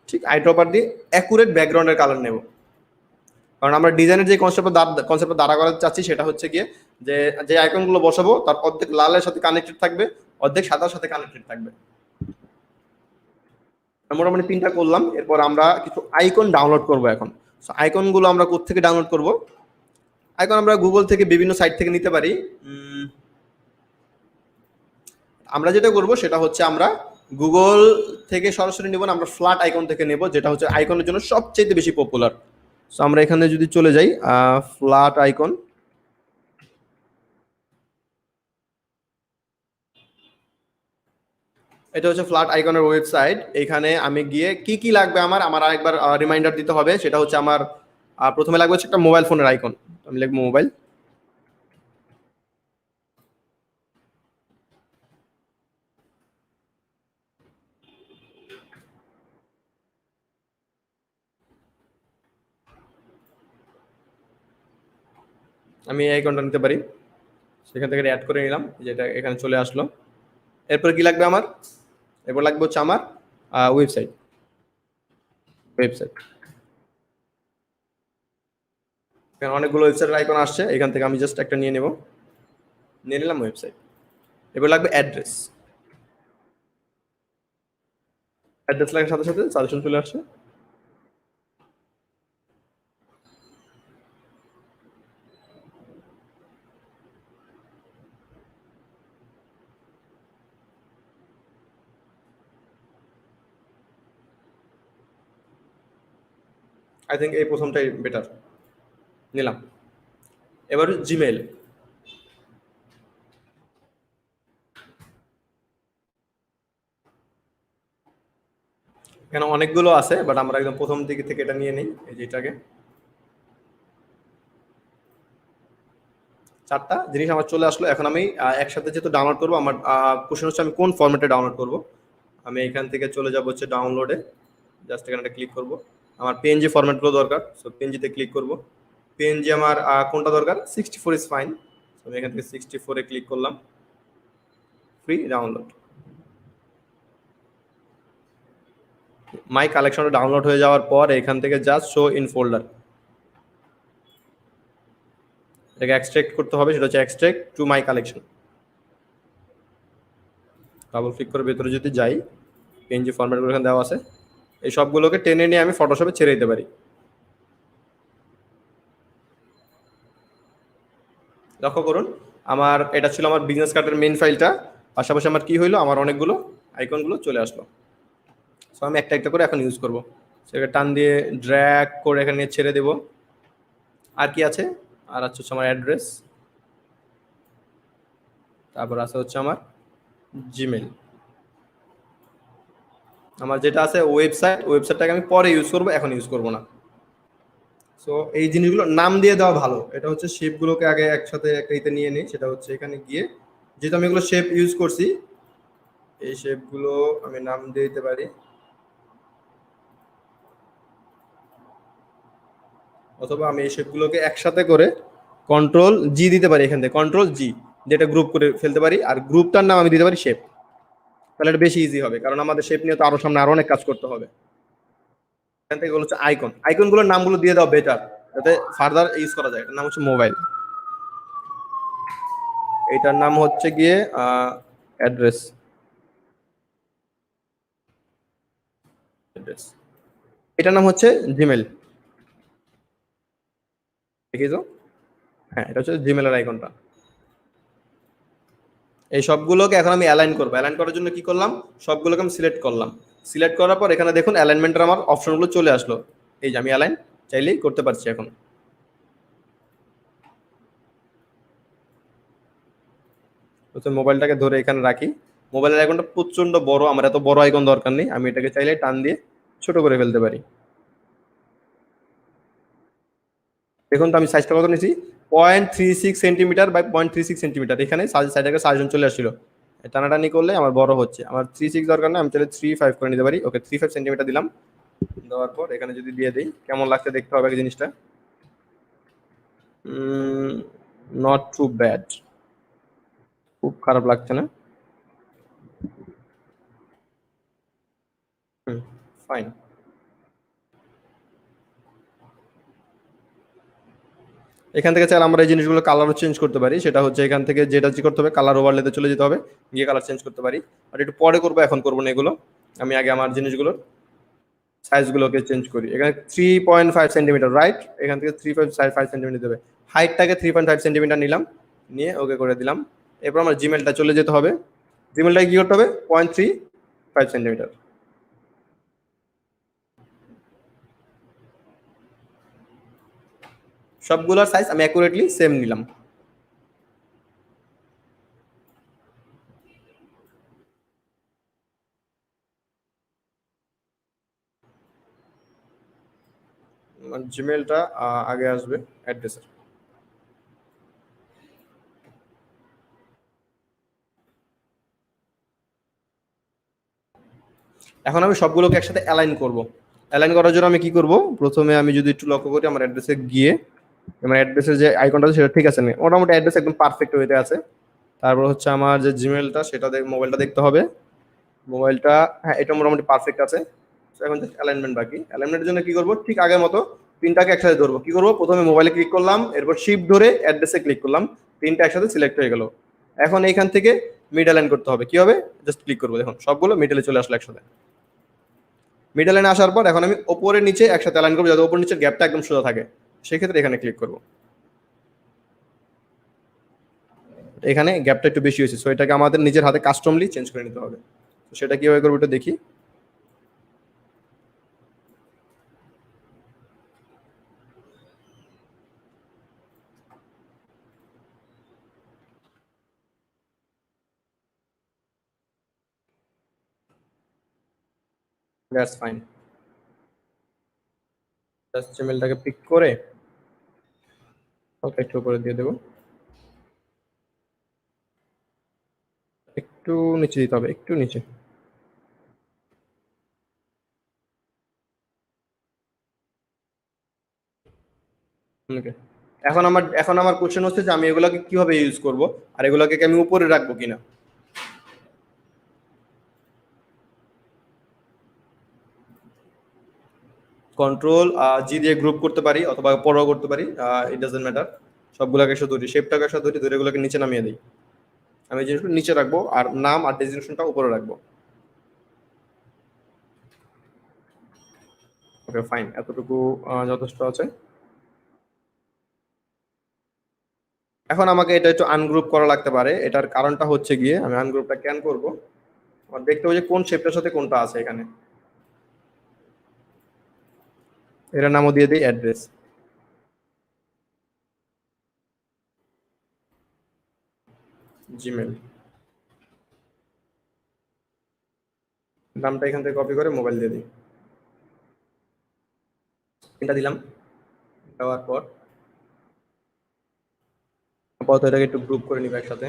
ঠিক আই ড্রপার দিয়ে অ্যাকুরেট ব্যাকগ্রাউন্ডের কালার নেব। কারণ আমরা ডিজাইনের যে কনসেপ্টটা দাঁড়া করাতে চাচ্ছি সেটা হচ্ছে গিয়ে যে যে আইকনগুলো বসাবো তার অর্ধেক লালের সাথে কানেক্টেড থাকবে, অর্ধেক সাদার সাথে কানেক্টেড থাকবে। মোটামুটি 3টা করলাম। এরপর আমরা কিছু আইকন ডাউনলোড করব এখন। আইকনগুলো আমরা কোত্থেকে ডাউনলোড করব, আইকন আমরা গুগল থেকে বিভিন্ন সাইট থেকে নিতে পারি। আমরা যেটা করব সেটা হচ্ছে আমরা গুগল থেকে সরাসরি নেব না, আমরা ফ্ল্যাট আইকন থেকে নেব, যেটা হচ্ছে আইকনের জন্য সবচেয়ে বেশি পপুলার। সো আমরা এখানে যদি চলে যাই, ফ্ল্যাট আইকন, এটা হচ্ছে ফ্ল্যাট আইকনের ওয়েবসাইট। এখানে আমি গিয়ে কি কি লাগবে আমার আমার আরেকবার রিমাইন্ডার দিতে হবে। সেটা হচ্ছে আমার প্রথমে লাগবে হচ্ছে একটা মোবাইল ফোনের আইকন। আমি লিখবো মোবাইল। আমি এই আইকনটা নিতে পারি, সেখান থেকে অ্যাড করে নিলাম, যেটা এখানে চলে আসলো। এরপর কি লাগবে আমার, এরপর লাগবে হচ্ছে আমার ওয়েবসাইট। ওয়েবসাইট, এখানে অনেকগুলো ওয়েবসাইটের আইকন আসছে, এখান থেকে আমি জাস্ট একটা নিয়ে নেব, নিয়ে নিলাম ওয়েবসাইট। এবার লাগবে অ্যাড্রেস। অ্যাড্রেস লাগার সাথে সাথে সাজেশন চলে আসছে। আই থিঙ্ক এই প্রথমটাই বেটার, নিলাম। এবার জিমেল, এখানে অনেকগুলো আছে, বাট আমরা একদম প্রথম দিকে থেকে এটা নিয়ে নিই, এই যেটাকে। 4টা জিনিস আমার চলে আসলো। এখন আমি একসাথে যেহেতু ডাউনলোড করবো, আমার কোশ্চেন হচ্ছে আমি কোন ফরম্যাটে ডাউনলোড করব। আমি এখান থেকে চলে যাব হচ্ছে ডাউনলোডে, জাস্ট এখানে ক্লিক করব। আমার পিএনজি ফরম্যাটগুলো দরকার, সো পিএনজিতে ক্লিক করব। পিএনজি আমার কোনটা দরকার, 64 ইজ ফাইন। আমি এখান থেকে 64-এ ক্লিক করলাম, ফ্রি ডাউনলোড। মাই কালেকশনটা ডাউনলোড হয়ে যাওয়ার পর এখান থেকে জাস্ট শো ইন ফোল্ডার, এটাকে এক্সট্রাক্ট করতে হবে, সেটা হচ্ছে extract to my collection. Double click করে ভেতরে যদি যাই, পিএনজি ফরম্যাটগুলো এখানে দেওয়া আছে, এই সবগুলোকে টেনে নিয়ে আমি ফটোশপে ছেড়ে দিতে পারি। লক্ষ্য করুন, আমার এটা ছিল আমার বিজনেস কার্ডের মেইন ফাইলটা, পাশাপাশি আমার কি হইলো, আমার অনেকগুলো আইকনগুলো চলে আসলো। সো আমি একটা একটা করে এখন ইউজ করবো, সেটাকে টান দিয়ে ড্র্যাগ করে এখানে নিয়ে ছেড়ে দেবো। আর কি আছে, আর হচ্ছে আমার অ্যাড্রেস, তারপর আছে হচ্ছে আমার জিমেল। আমার যেটা আছে ওয়েবসাইটটাকে আমি পরে ইউজ করবো, এখন ইউজ করবো না। সো এই জিনিসগুলো নাম দিয়ে দেওয়া ভালো। এটা হচ্ছে শেপগুলোকে আগে একসাথে একটা ইতে নিয়ে নিই, সেটা হচ্ছে এখানে গিয়ে, যেহেতু আমি এগুলো শেপ ইউজ করছি, এই শেপগুলো আমি নাম দিয়ে দিতে পারি, অথবা আমি এই শেপগুলোকে একসাথে করে কন্ট্রোল জি দিতে পারি, এখান থেকে কন্ট্রোল জি, যেটা গ্রুপ করে ফেলতে পারি, আর গ্রুপটার নাম আমি দিতে পারি শেপ। তাহলে এটা বেশি ইজি হবে, কারণ আমাদের শেপ নিয়ে তো আরো সামনে আরো অনেক কাজ করতে হবে। এখান থেকে হচ্ছে আইকনগুলোর নামগুলো দিয়ে দাও বেটার, যাতে ফার্দার ইউজ করা যায়। এটার নাম হচ্ছে মোবাইল, এটার নাম হচ্ছে গিয়ে অ্যাড্রেস। অ্যাড্রেস, এটার নাম হচ্ছে জিমেল, দেখিয়েছো? হ্যাঁ, এটা হচ্ছে জিমেলের আইকনটা। এই সবগুলোকে এখন আমি অ্যালাইন করবো। অ্যালাইন করার জন্য কি করলাম, সবগুলোকে আমি সিলেক্ট করলাম। সিলেক্ট করার পর এখানে দেখুন অ্যালাইনমেন্টের আমার অপশনগুলো চলে আসলো। এই যে আমি অ্যালাইন চাইলেই করতে পারছি এখন। হচ্ছে মোবাইলটাকে ধরে এখানে রাখি। মোবাইলের আইকনটা প্রচন্ড বড়, আমার এত বড় আইকন দরকার নেই, আমি এটাকে চাইলে টান দিয়ে ছোট করে ফেলতে পারি। দেখুন তো আমি সাইজটা কত নিয়েছি, 0.36 সেন্টিমিটার বাই 0.36 সেন্টিমিটার। এখানে সাইডে সাইজন চলে আসছিল, টানাটানি করলে আমার বড় হচ্ছে। আমার 3.6 দরকার না, আমি চাইলে 3.5 করে নিতে পারি। ওকে, 3.5 সেন্টিমিটার দিলাম। দেওয়ার পর এখানে যদি দিয়ে দিই, কেমন লাগছে দেখতে হবে এই জিনিসটা। নট টু ব্যাড, খুব খারাপ লাগছে না। হুম, ফাইন। এখান থেকে চাইলে আমরা এই জিনিসগুলো কালারও চেঞ্জ করতে পারি। সেটা হচ্ছে এখান থেকে যেটা যে করতে হবে, কালার ওভারলেতে চলে যেতে হবে, গিয়ে কালার চেঞ্জ করতে পারি। আর একটু পরে করবো, এখন করবো না এগুলো। আমি আগে আমার জিনিসগুলোর সাইজগুলোকে চেঞ্জ করি। এখানে 3.5 সেন্টিমিটার, রাইট? এখান থেকে 3.5 সেন্টিমিটার দেবে। হাইটটাকে 3.5 সেন্টিমিটার নিলাম, নিয়ে ওকে করে দিলাম। এরপর আমার জিমেলটা চলে যেতে হবে। জিমেলটাকে কি করতে হবে, 0.35 সেন্টিমিটার। সবগুলোর সাইজ আমি অ্যাকুরেটলি সেম নিলাম। জিমেলটা আগে আসবে অ্যাড্রেসের। এখন আমি সবগুলোকে একসাথে অ্যালাইন করব। অ্যালাইন করার জন্য আমি কি করব, প্রথমে আমি যদি একটু লক্ষ্য করি আমার অ্যাড্রেসে গিয়ে, আমার অ্যাড্রেসের যে আইকনটা আছে সেটা ঠিক আছে না, মোটামুটি অ্যাড্রেস একদম পারফেক্ট হইতে আছে। তারপর হচ্ছে আমার যে জিমেলটা, সেটা মোবাইলটা দেখতে হবে। মোবাইলটা, হ্যাঁ, এটা মোটামুটি পারফেক্ট আছে। তো এখন জাস্ট অ্যালাইনমেন্ট বাকি। অ্যালাইনমেন্টের জন্য কি করব, ঠিক আগের মতো তিনটাকে একসাথে ধরবো। কি করব, প্রথমে মোবাইলে ক্লিক করলাম, এরপর শিফট ধরে অ্যাড্রেসে ক্লিক করলাম, তিনটা একসাথে সিলেক্ট হয়ে গেল। এখন এইখান থেকে মিড অ্যালাইন করতে হবে। কি হবে, জাস্ট ক্লিক করবো, দেখুন সবগুলো মিডলে চলে আসলো একসাথে। মিডল লাইনে আসার পর এখন আমি ওপরে নিচে একসাথে অ্যালাইন করবো, যাতে ওপর নিচের গ্যাপটা একদম সোজা থাকে। সেক্ষেত্রে এখানে ক্লিক করবো। এখানে গ্যাপটা একটু বেশি হয়েছে, সো এটাকে আমাদের নিজের হাতে কাস্টমলি চেঞ্জ করে নিতে হবে। তো সেটা কিভাবে করবো এটা দেখি। That's fine. জাস্ট জিমেলটাকে পিক করে ওকে একটু উপরে দিয়ে দেবো। একটু নিচে দিতে হবে, একটু নিচে। ওকে, এখন আমার কোশ্চেন হচ্ছে যে আমি এগুলোকে কিভাবে ইউজ করব, আর এগুলোকে কি আমি উপরে রাখবো কিনা। কন্ট্রোল জি দিয়ে গ্রুপ করতে পারি, অথবা পরও করতে পারি, ইট ডাজন্ট ম্যাটার। সবগুলোকে একসাথে ধরি, শেপটাকে একসাথে ধরি, ধরে এগুলোকে নিচে নামিয়ে দিই। আমি এই জিনিসগুলো নিচে রাখবো, আর নাম আর ডেজিগনেশনটা উপরে রাখবো। ওকে, ফাইন, এতটুকু যথেষ্ট আছে। এখন আমাকে এটা একটু আনগ্রুপ করা লাগতে পারে। এটার কারণটা হচ্ছে গিয়ে, আমি আনগ্রুপটা ক্যান করব, আমার দেখতে হবে যে কোন শেপটার সাথে কোনটা আছে এখানে। এটার নামও দিয়ে দিই অ্যাড্রেস। জিমেল নামটা এখান থেকে কপি করে মোবাইল দিয়ে দিই, এটা দিলাম। দেওয়ার পর আপাতত এটাকে একটু গ্রুপ করে নিব একসাথে।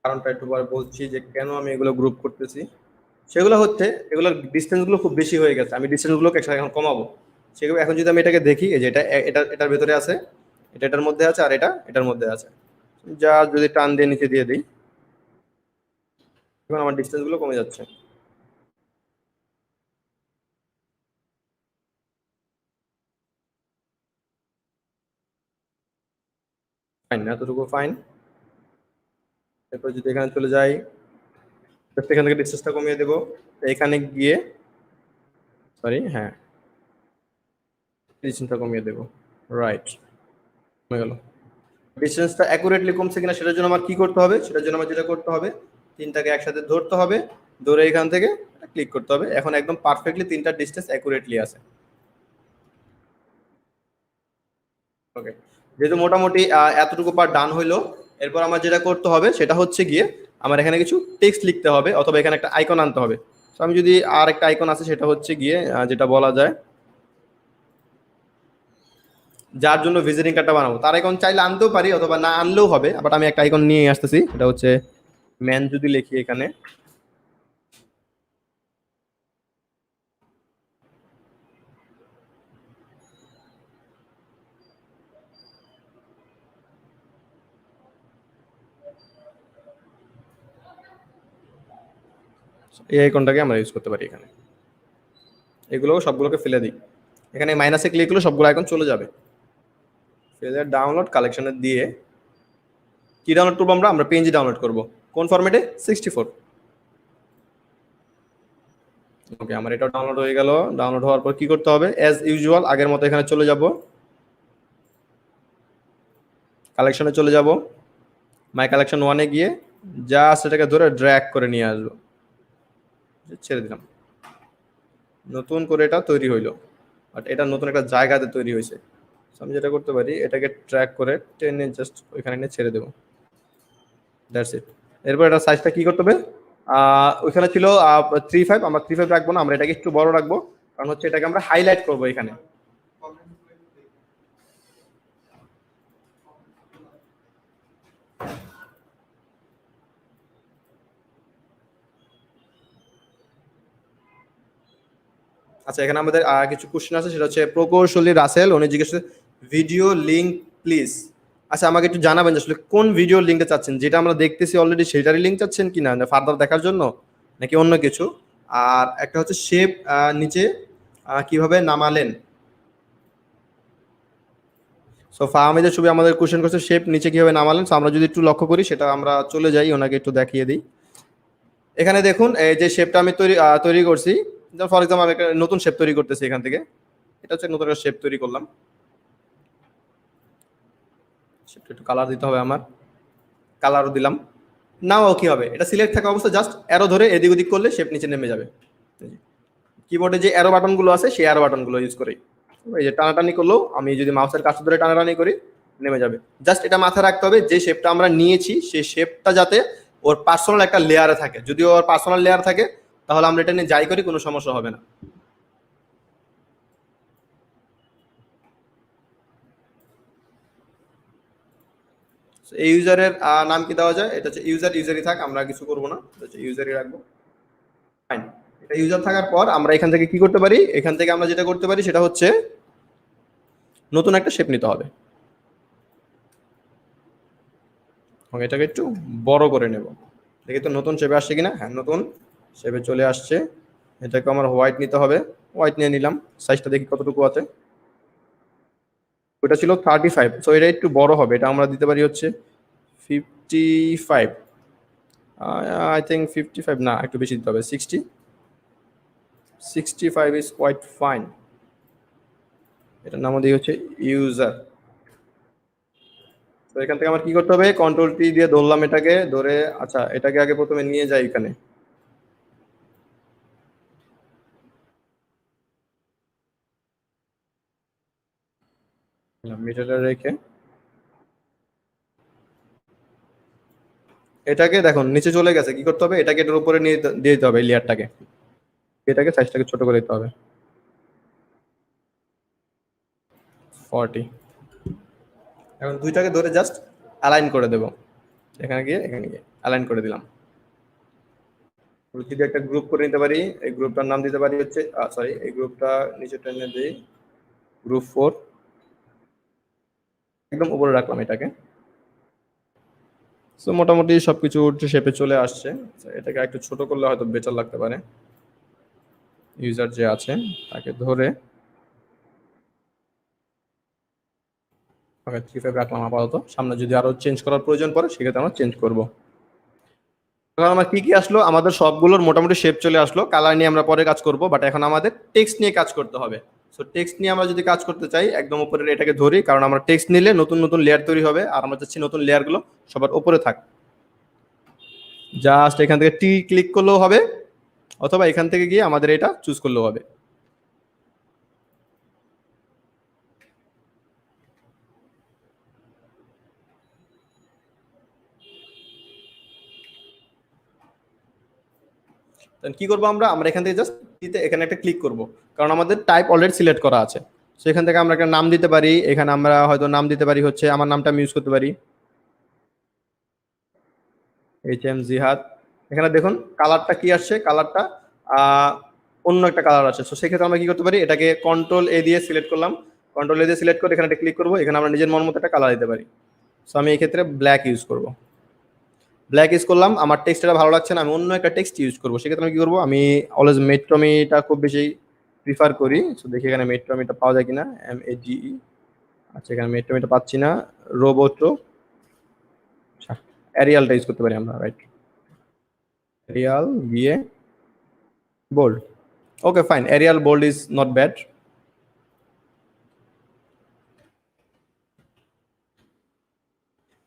কারণটা একটু পরে বলছি যে কেন আমি এগুলো গ্রুপ করতেছি। সেগুলো হচ্ছে এগুলোর ডিস্টেন্স গুলো খুব বেশি হয়ে গেছে, আমি ডিস্টেন্স গুলোকে একসাথে এখন কমাবো। সেগুলো এখন যদি আমি এটাকে দেখি, এই যে এটা এটার ভেতরে আছে, এটা এটার মধ্যে আছে, আর এটা এটার মধ্যে আছে, যা যদি টান দিয়ে নিচে দিয়ে দিই, এখন আমার ডিস্টেন্স গুলো কমে যাচ্ছে। ফাইন, এতটুকু ফাইন। এরপর যদি এখানে চলে যাই, just এখান থেকে ডিস্টেন্সটা কমিয়ে দেবো। এখানে গিয়ে, সরি, হ্যাঁ, ডিস্টেন্সটা কমিয়ে দেবো। রাইট, হয়ে গেল। ডিস্টেন্সটা অ্যাকুরেটলি কমছে কিনা সেটার জন্য আমার কি করতে হবে, সেটার জন্য আমার যেটা করতে হবে, তিনটাকে একসাথে ধরতে হবে, ধরে এখান থেকে ক্লিক করতে হবে। এখন একদম পারফেক্টলি তিনটার ডিস্টেন্স অ্যাকুরেটলি আছে। ওকে, যেহেতু মোটামুটি এতটুকু পার ডান হইলো, এরপর আমার যেটা করতে হবে সেটা হচ্ছে গিয়ে আমার এখানে কিছু টেক্সট লিখতে হবে, অথবা এখানে একটা আইকন আনতে হবে। তো আমি যদি, আর একটা আইকন আছে সেটা হচ্ছে গিয়ে যেটা বলা যায়, যার জন্য ভিজিটিং কার্ডটা বানাবো তার আইকন চাইলে আনতেও পারি, অথবা না আনলেও হবে। বাট আমি একটা আইকন নিয়ে আসতেছি, এটা হচ্ছে ম্যান। যদি লিখি এখানে, এই আইকনটাকে আমরা ইউজ করতে পারি এখানে। এগুলো সবগুলোকে ফেলে দিই, এখানে মাইনাসে ক্লিক করলে সবগুলো আইকন চলে যাবে। ফেলে ডাউনলোড কালেকশনে দিয়ে কি ডাউনলোড করবো, আমরা পিএনজি ডাউনলোড করবো। কোন ফরম্যাটে? 64। ওকে, আমার এটা ডাউনলোড হয়ে গেল। ডাউনলোড হওয়ার পর কি করতে হবে, অ্যাজ ইউজুয়াল আগের মতো এখানে চলে যাব, কালেকশনে চলে যাব, মাই কালেকশন ওয়ানে গিয়ে জাস্ট এটাকে ধরে ড্র্যাগ করে নিয়ে আসবো, ছেড়ে দিলাম। নতুন করে এটা তৈরি হইলো, বাট এটা নতুন একটা জায়গাতে তৈরি হয়েছে। আমি যেটা করতে পারি, এটাকে ট্র্যাক করে টেনে জাস্ট ওইখানে নিয়ে ছেড়ে দেবো। That's it. এরপর এটা সাইজটা কি করতে হবে, ওইখানে ছিল 3.5, আমরা 3.5 রাখবো না, আমরা এটাকে একটু বড় রাখবো, কারণ হচ্ছে এটাকে আমরা হাইলাইট করবো এখানে। আচ্ছা, এখানে আমাদের কিছু কোশ্চেন আছে, সেটা হচ্ছে প্রকৌশলী রাসেল, উনি জিজ্ঞেস ভিডিও লিঙ্ক প্লিজ। আচ্ছা, আমাকে একটু জানাবেন যে আসলে কোন ভিডিও লিঙ্কটা চাচ্ছেন, যেটা আমরা দেখতেছি অলরেডি সেটারই লিঙ্ক চাচ্ছেন কিনা, ফার্দার দেখার জন্য, নাকি অন্য কিছু। আর একটা হচ্ছে শেপ নিচে কিভাবে নামালেন। সো ফাহমিদের ছবি আমাদের কোশ্চেন করছে শেপ নিচে কিভাবে নামালেন। সো আমরা যদি একটু লক্ষ্য করি, সেটা আমরা চলে যাই, ওনাকে একটু দেখিয়ে দিই। এখানে দেখুন, এই যে শেপটা আমি তৈরি করছি, ফর এক্সাম্পল আমি একটা নতুন শেপ তৈরি করতেছি এখান থেকে। এটা হচ্ছে নতুন একটা শেপ তৈরি করলাম, শেপটা একটু কালার দিতে হবে আমার, কালারও দিলাম। নাও কি হবে, এটা সিলেক্ট থাকা অবস্থা জাস্ট অ্যারো ধরে এদিক ওদিক করলে শেপ নিচে নেমে যাবে। কিবোর্ডে যে অ্যারো বাটনগুলো আছে সেই অ্যারো বাটনগুলো ইউজ করি। এই যে টানাটানি করলেও, আমি যদি মাউসের কাছে ধরে টানাটানি করি, নেমে যাবে। জাস্ট এটা মাথায় রাখতে হবে, যে শেপটা আমরা নিয়েছি সেই শেপটা যাতে ওর পার্সোনাল একটা লেয়ারে থাকে। যদি ওর পার্সোনাল লেয়ার থাকে, তাহলে আমরা এটা নিয়ে যাই করি কোনো সমস্যা হবে না। এই ইউজারের নাম কি দেওয়া যায়, এটা হচ্ছে ইউজারই থাক, আমরা কিছু করবো না, এটা হচ্ছে ইউজারই রাখবো। ফাইন, এটা ইউজার থাকার পর আমরা এখান থেকে কি করতে পারি, এখান থেকে আমরা যেটা করতে পারি সেটা হচ্ছে নতুন একটা শেপ নিতে হবে, এবং এটাকে একটু বড় করে নেব। দেখি তো নতুন শেপে আসছে কিনা। হ্যাঁ, নতুন শেপে চলে আসছে। এটাকে আমার হোয়াইট নিতে হবে, হোয়াইট নিয়ে নিলাম। সাইজটা দেখি কতটুকু আছে, ওইটা ছিল 35, সো এটা একটু বড় হবে, এটা আমরা দিতে পারি হচ্ছে 55। আই থিঙ্ক 55 না, একটু বেশি দিতে হবে, 65 ইজ কোয়াইট ফাইন। এটার নাম দিয়ে হচ্ছে ইউজার। তো এখান থেকে আমার কি করতে হবে, কন্ট্রোল টি দিয়ে ধরলাম এটাকে ধরে। আচ্ছা, এটাকে আগে প্রথমে নিয়ে যাই এখানে, মিটারে রেখে এটাকে দেখুন নিচে চলে গেছে, কি করতে হবে, এটাকে এটার উপরে নিয়ে দিয়ে দিতে হবে লেয়ারটাকে, এটাকে সাইজটাকে ছোট করে দিতে হবে 40। এখন দুইটাকে ধরে জাস্ট অ্যালাইন করে দেব, এখানে গিয়ে অ্যালাইন করে দিলাম। যদি একটা গ্রুপ করে নিতে পারি, এই গ্রুপটার নাম দিতে পারি হচ্ছে সরি, এই গ্রুপটা নিচে টেনে দিই গ্রুপ 4, একদম উপরে রাখলাম এটাকে। সো মোটামুটি সবকিছু শেপে চলে আসছে। So, এটাকে একটু ছোট করলে হয়তো বেটার লাগতে পারে। ইউজার যে আছে তাকে ধরে ওকে 3 5 রাখলাম আপাতত। সামনে যদি আরো চেঞ্জ করার প্রয়োজন পড়ে সেক্ষেত্রে আমরা চেঞ্জ করব। এখন আমার কি কি আসলো, আমাদের সবগুলোর মোটামুটি শেপ চলে আসলো, কালার নিয়ে আমরা পরে কাজ করব, বাট এখন আমাদের টেক্সট নিয়ে কাজ করতে হবে। সো টেক্সট নিয়ে আমরা যদি কাজ করতে চাই একদম উপরে এটাকে ধরি, কারণ আমরা টেক্সট নিলে নতুন নতুন লেয়ার তৈরি হবে, আর আমরা চাচ্ছি নতুন লেয়ারগুলো সবার উপরে থাক। জাস্ট এখান থেকে টি ক্লিক করলেও হবে, অথবা এখান থেকে গিয়ে আমাদের এটা চুজ করলেও হবে। কি করবো আমরা, এখান থেকে জাস্ট এখানে একটা ক্লিক করব, কারণ আমাদের টাইপ অলরেডি সিলেক্ট করা আছে। সো এখান থেকে আমরা একটা নাম দিতে পারি, এখানে আমরা হয়তো নাম দিতে পারি হচ্ছে আমার নামটা আমি ইউজ করতে পারি HM জিহাদ। এখানে দেখুন কালারটা কি আসছে, কালারটা অন্য একটা কালার আছে। সো সেক্ষেত্রে আমরা কি করতে পারি, এটাকে কন্ট্রোল এ দিয়ে সিলেক্ট করলাম, কন্ট্রোল এ দিয়ে সিলেক্ট করে এখানে একটা ক্লিক করবো, এখানে আমরা নিজের মন মতো একটা কালার দিতে পারি। সো আমি এই ক্ষেত্রে ব্ল্যাক ইউজ করব, ব্ল্যাক ইউজ করলাম। আমার টেক্সটটা ভালো লাগছে না, আমি অন্য একটা টেক্সট ইউজ করবো, সেক্ষেত্রে আমি কি করবো, আমি অলওয়েজ মেট্রোমিটা খুব বেশি প্রিফার করি। সো দেখি এখানে মেট্রোমিটা পাওয়া যায় কিনা, MAGE। আচ্ছা এখানে মেট্রোমিটা পাচ্ছি না, রোবোটো, আচ্ছা অ্যারিয়ালটা ইউজ করতে পারি আমরা, রাইট, অ্যারিয়াল গিয়ে bold. Okay fine, Arial bold is not bad.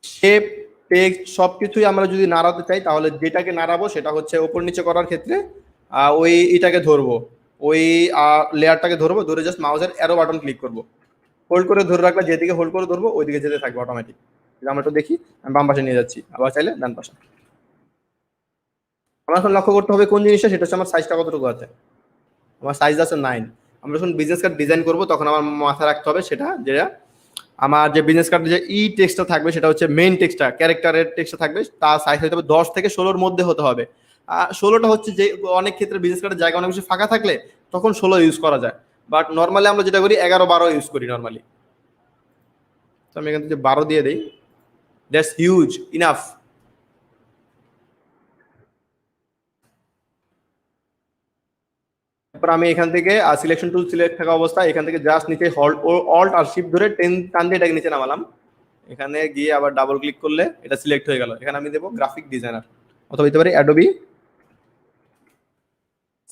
Shape text সবকিছুই আমরা যদি নাড়াতে চাই, তাহলে যেটাকে নাড়াবো সেটা হচ্ছে উপর নিচে করার ক্ষেত্রে ওই এটাকে ধরবো, ওই লেয়ারটাকে ধরবো, ধরে জাস্ট মাউসের অ্যারো বাটন ক্লিক করবো, হোল্ড করে ধরে রাখলে যেদিকে হোল্ড করে ধরবো ওইদিকে যেতে থাকবে অটোমেটিক। আমরা একটু দেখি, আমি বাম পাশে নিয়ে যাচ্ছি, আবার চাইলে ডান পাশে। আমার এখন লক্ষ্য করতে হবে কোন জিনিসটা, সেটা হচ্ছে আমার সাইজটা কতটুকু আছে। আমার সাইজ আছে 9। আমরা যখন বিজনেস কার্ড ডিজাইন করবো তখন আমার মাথায় রাখতে হবে সেটা, যেটা আমার যে বিজনেস কার্ডে যে টেক্সটটা থাকবে সেটা হচ্ছে মেইন টেক্সটটা, ক্যারেক্টারের টেক্সটটা থাকবে, তার সাইজ হতে হবে 10 থেকে 16-র মধ্যে হতে হবে। 16টা হচ্ছে যে অনেক ক্ষেত্রে বিজনেস কার্ডের জায়গা অনেক বেশি ফাঁকা থাকলে তখন 16 ইউজ করা যায়, বাট নর্মালি আমরা যেটা করি 11-12 ইউজ করি নর্মালি। তো আমি এখান থেকে 12 দিয়ে দিই, দ্যাটস হিউজ ইনাফ। তারপর আমি এখান থেকে সিলেকশন টুল সিলেক্ট থাকা অবস্থায় এখান থেকে জাস্ট নিচে অল্ট আর শিফট ধরে টান দিয়ে এটাকে নিচে নামালাম, এখানে গিয়ে আবার ডাবল ক্লিক করলে এটা সিলেক্ট হয়ে গেল। এখানে আমি দেবো গ্রাফিক ডিজাইনার, অথবা দিতে পারি Adobe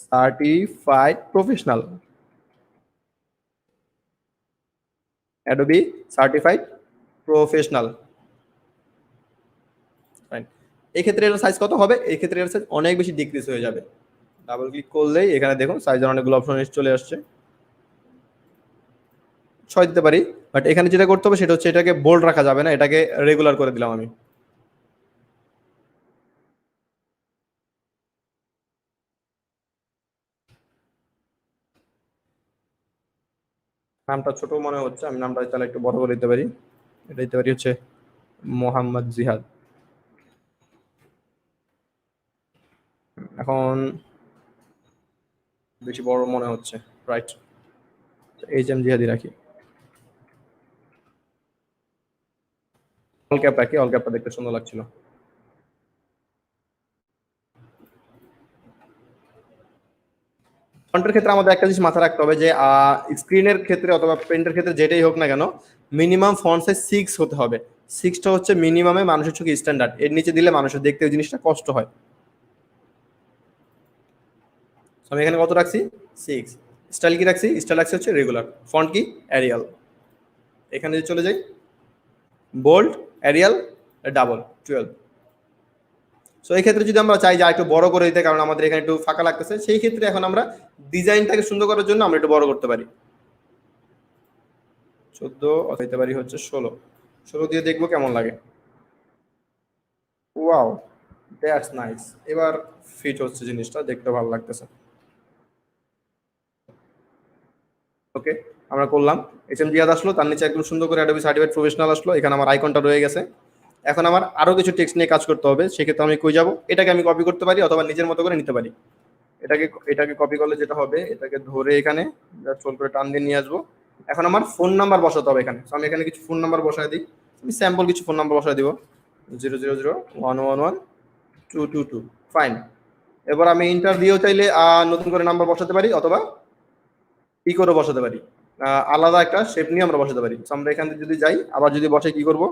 certified professional, Adobe certified professional. এই ক্ষেত্রে এর সাইজ কত হবে, এই ক্ষেত্রে এর সাইজ অনেক বেশি ডিক্রিজ হয়ে যাবে। ডাবল ক্লিক করলেই এখানে দেখুন সাইজের অনেকগুলো অপশন চলে আসছে, 6 দিতে পারি। বাট এখানে যেটা করতে হবে সেটা হচ্ছে এটাকে বোল্ড রাখা যাবে না, এটাকে রেগুলার করে দিলাম আমি। নামটা ছোট মনে হচ্ছে, আমি নামটা তাহলে একটু বড় করে দিতে পারি, এটা দিতে পারি হচ্ছে মোহাম্মদ জিহাদ। এখন বেশি বড় মনে হচ্ছে, রাইট, HM জিহাদি রাখি, অল ক্যাপ রাখি, অল ক্যাপটা দেখতে সুন্দর লাগছিল। ফন্টের ক্ষেত্রে আমাদের একটা জিনিস মাথায় রাখতে হবে যে স্ক্রিনের ক্ষেত্রে অথবা প্রিন্টের ক্ষেত্রে যেটাই হোক না কেন, মিনিমাম ফন্ট সাইজ 6 হতে হবে। 6টা হচ্ছে মিনিমামে মানুষের চোখে স্ট্যান্ডার্ড, এর নিচে দিলে মানুষের দেখতে ওই জিনিসটা কষ্ট হয়। আমি এখানে কত রাখছি, 6। স্টাইল কি রাখছি, স্টাইল রাখছি হচ্ছে রেগুলার, ফন্ট কি অ্যারিয়াল। এখানে যদি চলে যাই বোল্ড অ্যারিয়াল ডাবল 12। সো এই ক্ষেত্রে যদি আমরা চাই যে একটু বড় করে দিতে, কারণ আমাদের এখানে একটু ফাঁকা লাগতেছে, সেই ক্ষেত্রে এখন আমরা ডিজাইনটাকে সুন্দর করার জন্য আমরা একটু বড় করতে পারি, 14 দিতে পারি হচ্ছে 16 দিয়ে দেখবো কেমন লাগে। Wow, that's nice. এবার ফিট হচ্ছে জিনিসটা, দেখতে ভালো লাগতেছে। ওকে, আমরা করলাম। এসএম জিয়াদ আসলো, তার নিচে একদম সুন্দর করে অ্যাডোবি সার্টিফাইড প্রফেশনাল আসলো, এখানে আমার আইকনটা রয়ে গেছে। এখন আমার আরো কিছু টেক্সট নিয়ে কাজ করতে হবে, সেক্ষেত্রে আমি কই যাব? এটাকে আমি কপি করতে পারি অথবা নিজের মতো করে নিতে পারি। এটাকে এটাকে কপি করলে যেটা হবে, এটাকে ধরে এখানে জাস্ট ফোন করে টান দিয়ে নিয়ে আসবো। এখন আমার ফোন নাম্বার বসাতে হবে এখানে, তো আমি এখানে কিছু ফোন নাম্বার বসায় দিই। আমি স্যাম্পল কিছু ফোন নাম্বার বসায় দিব। 000111222। ফাইন। এবার আমি ইন্টার দিয়েও চাইলে নতুন করে নাম্বার বসাতে পারি, অথবা কি করে বসাতে পারি, আলাদা একটা শেপ নিয়ে আমরা বসাতে পারি। তো আমরা এখান থেকে যদি যাই, আবার যদি বসে, কি করব?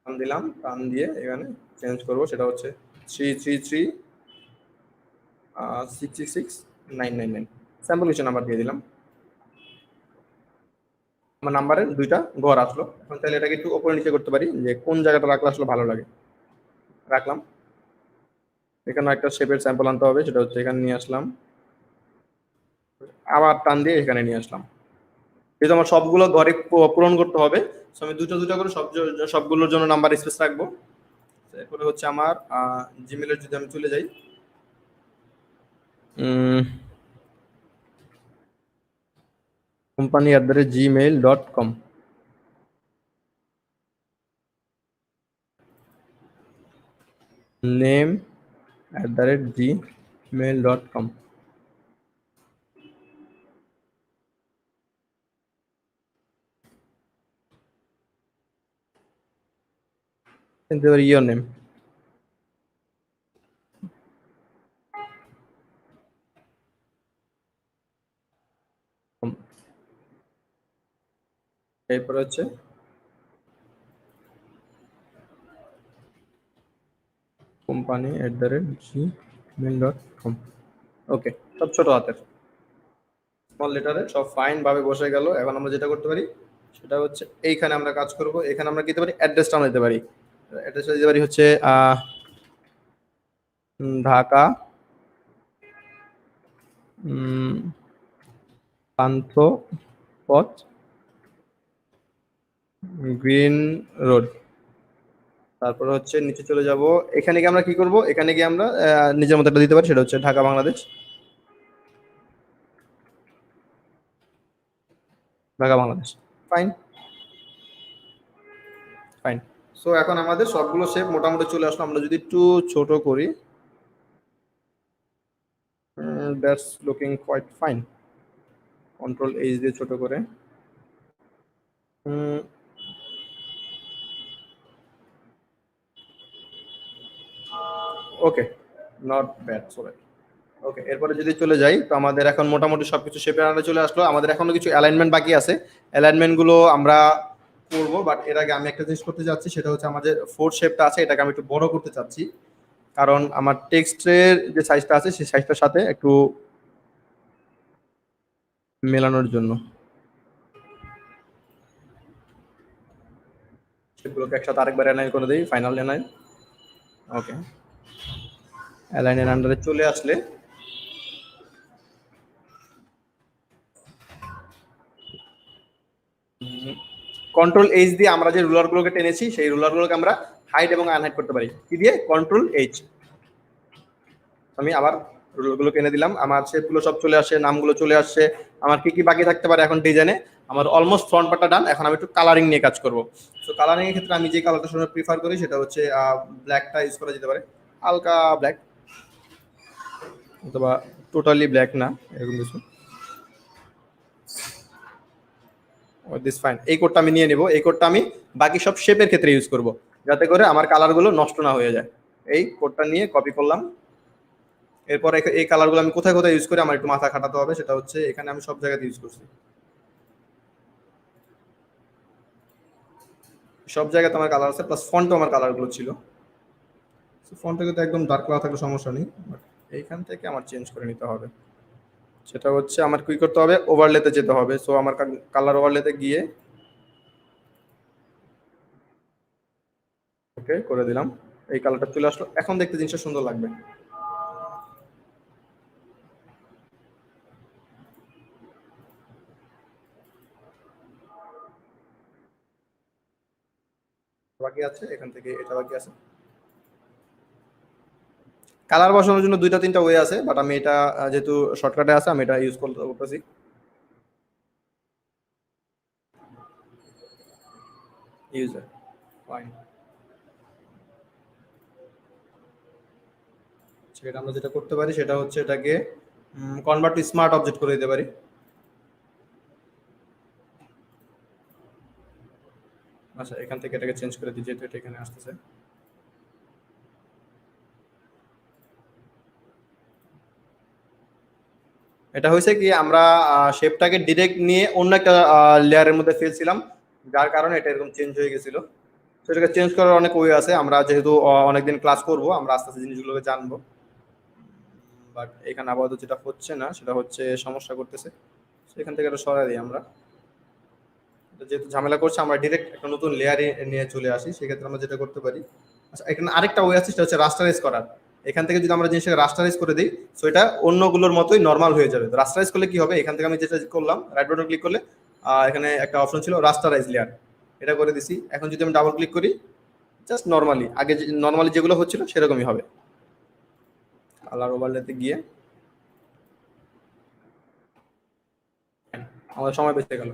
টান দিলাম, টান দিয়ে এখানে চেঞ্জ করব, সেটা হচ্ছে 333 666 999। স্যাম্পল কিছু নাম্বার দিয়ে দিলাম। আমার নাম্বারের দুইটা ঘর আসলো। এখন তাহলে এটাকে একটু ওপরে নিচে করতে পারি, যে কোন জায়গাটা রাখলে আসলে ভালো লাগে। রাখলাম। এখানে একটা শেপের স্যাম্পল আনতে হবে, সেটা হচ্ছে এখানে নিয়ে আসলাম, আবার টান দিয়ে এখানে নিয়ে আসলাম। যেহেতু আমার সবগুলো ঘরে পূরণ করতে হবে, তো আমি দুটো দুটো করে সবগুলোর জন্য নাম্বার স্পেস রাখবো। এরপরে হচ্ছে আমার জিমেলের যদি আমি চলে যাই, company@gmail.com, name@gmail.com। Your name. এরপরে হচ্ছে company@gmail.com। ওকে, সব ছোট হাতের, স্মল লেটারে সব ফাইন ভাবে বসে গেল। এখন আমরা যেটা করতে পারি, সেটা হচ্ছে এইখানে আমরা কাজ করব। এখানে আমরা কি দিতে পারি? অ্যাড্রেসটা দিতে পারি। অ্যাড্রেসটা দিতে পারি হচ্ছে ঢাকা, পান্থ পথ, গ্রিন রোড। তারপরে হচ্ছে নিচে চলে যাব। এখানে গিয়ে আমরা কি করব? এখানে গিয়ে আমরা নিজের মতো একটা দিতে পারি, সেটা হচ্ছে Dhaka Bangladesh. Dhaka Bangladesh. Fine, fine. So এখন আমাদের সবগুলো শেপ মোটামুটি চলে আসলো। আমরা যদি একটু ছোট করি, that's looking quite fine. Control H দিয়ে ছোট করে, okay, not bad, so bad. Okay, এরপরে যদি চলে যাই, তো আমাদের এখন মোটামুটি সবকিছু শেপের আন্ডারে চলে আসলো। আমাদের এখনো কিছু অ্যালাইনমেন্ট বাকি আছে, অ্যালাইনমেন্ট গুলো আমরা করবো। বাট এর আগে আমি একটা জিনিস করতে চাচ্ছি, সেটা হচ্ছে আমাদের ফোর্থ শেপটা আছে, এটাকে আমি একটু বড় করতে চাচ্ছি। কারণ আমার টেক্সটের যে সাইজটা আছে, সেই সাইজটার সাথে একটু মেলানোর জন্য সেগুলোকে একসাথে আরেকবার অ্যালাইন করে দিই, ফাইনাল অ্যালাইন। ওকে, অ্যালাইনের আন্ডারে চলে আসলে কন্ট্রোল এইচ দিয়ে আমরা যে রুলারগুলোকে টেনেছি, সেই রুলারগুলোকে আমরা হাইড এবং আনহাইড করতে পারি। কি দিয়ে? Control H. আমি আবার রুলগুলো এনে দিলাম, আমার শেপগুলো সব চলে আসে, নামগুলো চলে আসছে। আমার কি কি বাকি থাকতে পারে এখন ডিজাইনে? আমার অলমোস্ট ফ্রন্ট পার্টটা ডান। এখন আমি একটু কালারিং নিয়ে কাজ করব। সো কালারিং এর ক্ষেত্রে আমি যে কালারটা সবসময় প্রিফার করি, সেটা হচ্ছে ব্ল্যাকটা ইউজ করা যেতে পারে, হালকা ব্ল্যাক, অথবা টোটালি ব্ল্যাক না, এরকম কিছু। This fine. এই কোডটা আমি নিয়ে নেব। এই কোডটা আমি বাকি সব শেপের ক্ষেত্রে ইউজ করব, যাতে করে আমার কালারগুলো নষ্ট না হয়ে যায়। এই কোডটা নিয়ে কপি করলাম। এরপর এই কালারগুলো আমি কোথায় কোথায় ইউজ করি, আমার একটু মাথা খাটাতে হবে। সেটা হচ্ছে এখানে আমি সব জায়গাতে ইউজ করছি, সব জায়গাতে আমার কালার আছে, প্লাস ফন্টও আমার কালারগুলো ছিল। ফন্টে কিন্তু একদম ডার্ক কালার থাকলে সমস্যা নেই, বাট এইখান থেকে আমার চেঞ্জ করে নিতে হবে। সেটা হচ্ছে আমার কি করতে হবে? ওভারলেতে যেতে হবে। সো আমার কালার ওভারলেতে গিয়ে ওকে করে দিলাম। এই কালারটা চলে আসলো, এখন দেখতে জিনিসটা সুন্দর লাগবে। বাকি আছে, এখান থেকে এটা বাকি আছে। কালার বসানোর জন্য দুইটা তিনটা ওয়ে আছে, বাট আমি এটা যেহেতু শর্টকাটে আছে আমি এটা ইউজ করতেছি। ইউজার ফাইন, সেটা আমরা যেটা করতে পারি সেটা হচ্ছে এটাকে কনভার্ট টু স্মার্ট অবজেক্ট করে দিতে পারি। আচ্ছা, এখান থেকে এটাকে চেঞ্জ করে দিই যেহেতু এটা এখানে আসতেছে। এটা হয়েছে কি, আমরা শেপটাকে ডিরেক্ট নিয়ে অন্য একটা লেয়ারের মধ্যে ফেলছিলাম, যার কারণে এটা এরকম চেঞ্জ হয়ে গেছিল। সেটাকে চেঞ্জ করার অনেক ওয়ে আছে, আমরা যেহেতু অনেকদিন ক্লাস করব আমরা আস্তে আস্তে জিনিসগুলোকে জানবো। বাট এখানে আপাতত যেটা হচ্ছে না সেটা হচ্ছে সমস্যা করতেছে, সেখান থেকে এটা সরাই দিই আমরা। এটা যেহেতু ঝামেলা করছে আমরা ডিরেক্ট একটা নতুন লেয়ারে নিয়ে চলে আসি, সেক্ষেত্রে আমরা যেটা করতে পারি, আচ্ছা এখানে আরেকটা ওয়ে আছে সেটা হচ্ছে রাস্টারাইজ করার। এখান থেকে যদি আমরা জিনিসটাকে রাস্টারাইজ করে দিই, সো এটা অন্যগুলোর মতোই নর্মাল হয়ে যাবে। রাস্টারাইজ করলে কি হবে, এখান থেকে আমি যেটা করলাম রাইট বাটন ক্লিক করলে এখানে একটা অপশন ছিল রাস্টারাইজ লেয়ার, এটা করে দিছি। এখন যদি আমি ডাবল ক্লিক করি, জাস্ট নর্মালি আগে নর্মালি যেগুলো হচ্ছিল সেরকমই হবে। কালার ওভারলেতে গিয়ে আমাদের সময় বেঁচে গেল।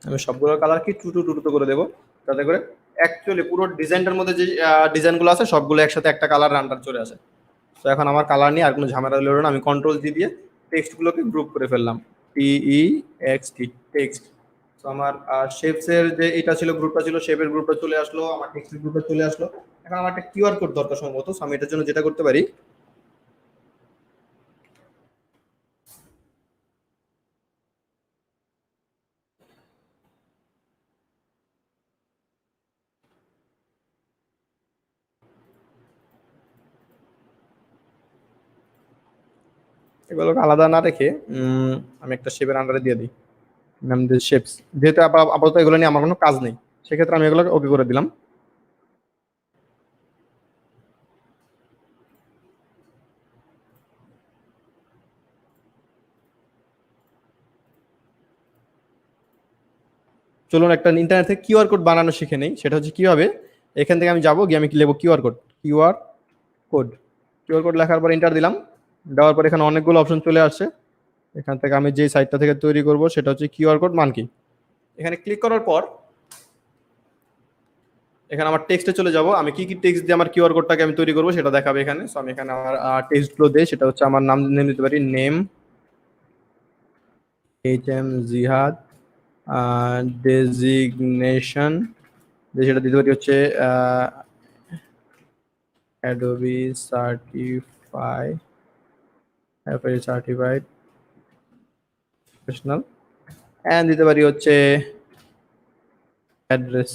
আমি সবগুলোর কালার কি টু টু টু টু করে দেবো, যাতে করে অ্যাকচুয়ালি পুরো ডিজাইনটার মধ্যে যে ডিজাইনগুলো আছে সবগুলো একসাথে একটা কালার রান্ডার চলে আসে। তো এখন আমার কালার নিয়ে আর কোনো ঝামেলা হলো না, আমি কন্ট্রোল জি দিয়ে টেক্সটগুলোকে গ্রুপ করে ফেললাম, TEXT টেক্সট। তো আমার শেপসের যে এটা ছিল গ্রুপটা ছিল, শেপের গ্রুপটা চলে আসলো, আমার টেক্সটের গ্রুপটা চলে আসলো। এখন আমার একটা কিউআর কোড দরকার সম্ভবত, so আমি এটার জন্য যেটা করতে পারি, এগুলোকে আলাদা না রেখে আমি একটা শেপের আন্ডারে দিয়ে দিই, নাম দিয়ে শেপস। যেহেতু আপাতত এগুলো নিয়ে আমার কোনো কাজ নেই, সেক্ষেত্রে আমি এগুলোকে ওকে করে দিলাম। চলুন একটা ইন্টারনেট থেকে কিউআর কোড বানানো শিখে নেই, সেটা হচ্ছে কিভাবে। এখান থেকে আমি যাবো গিয়ে আমি লিখবো QR code, QR code. QR code লেখার পর এন্টার দিলাম, দেওয়ার পর এখানে অনেকগুলো অপশন চলে আসছে। এখান থেকে আমি যে সাইটটা থেকে তৈরি করব সেটা হচ্ছে কিউআর কোড মানকি। এখানে ক্লিক করার পর এখানে আমার টেক্সটে চলে যাব, আমি কি কি টেক্সট দিয়ে আমার কিউআর কোডটাকে আমি তৈরি করবো সেটা দেখাবে এখানে। সো আমি এখানে আমার টেক্সটগুলো দিই, সেটা হচ্ছে আমার নাম নেম দিতে পারি, নেম HM জিহাদ, ডেজিগনেশন যে সেটা দিতে পারি হচ্ছে Adobe certify certified professional, and দিতে পারি হচ্ছে address,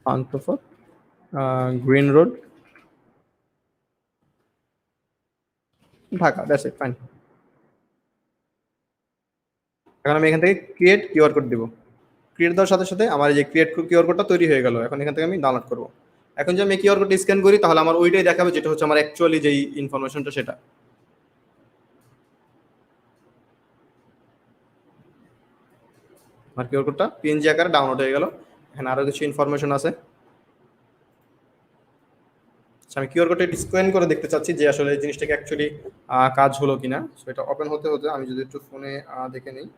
Panthapath, green road, Dhaka. That's it, fine. এখন আমি এখান থেকে ক্রিয়েট কিউআর কোড দিব। ক্রিয়েট দেওয়ার সাথে সাথে আমার এই যে ক্রিয়েট কিউআর কোডটা তৈরি হয়ে গেল। এখন এখান থেকে আমি ডাউনলোড করব। এখন যদি আমি কিউআর কোডটা স্ক্যান করি তাহলে আমার ওইটাই দেখাবে যেটা হচ্ছে আমার অ্যাকচুয়ালি যেই ইনফরমেশনটা সেটা। আমার কিউআর কোডটা পিএনজি আকারে ডাউনলোড হয়ে গেল। এখানে আরো কিছু ইনফরমেশন আছে। আচ্ছা, আমি কিউআর কোডটা স্ক্যান করে দেখতে চাচ্ছি যে আসলে এই জিনিসটাকে অ্যাকচুয়ালি কাজ হলো কিনা। সো এটা ওপেন হতে হতে আমি যদি একটু ফোনে দেখে নিই।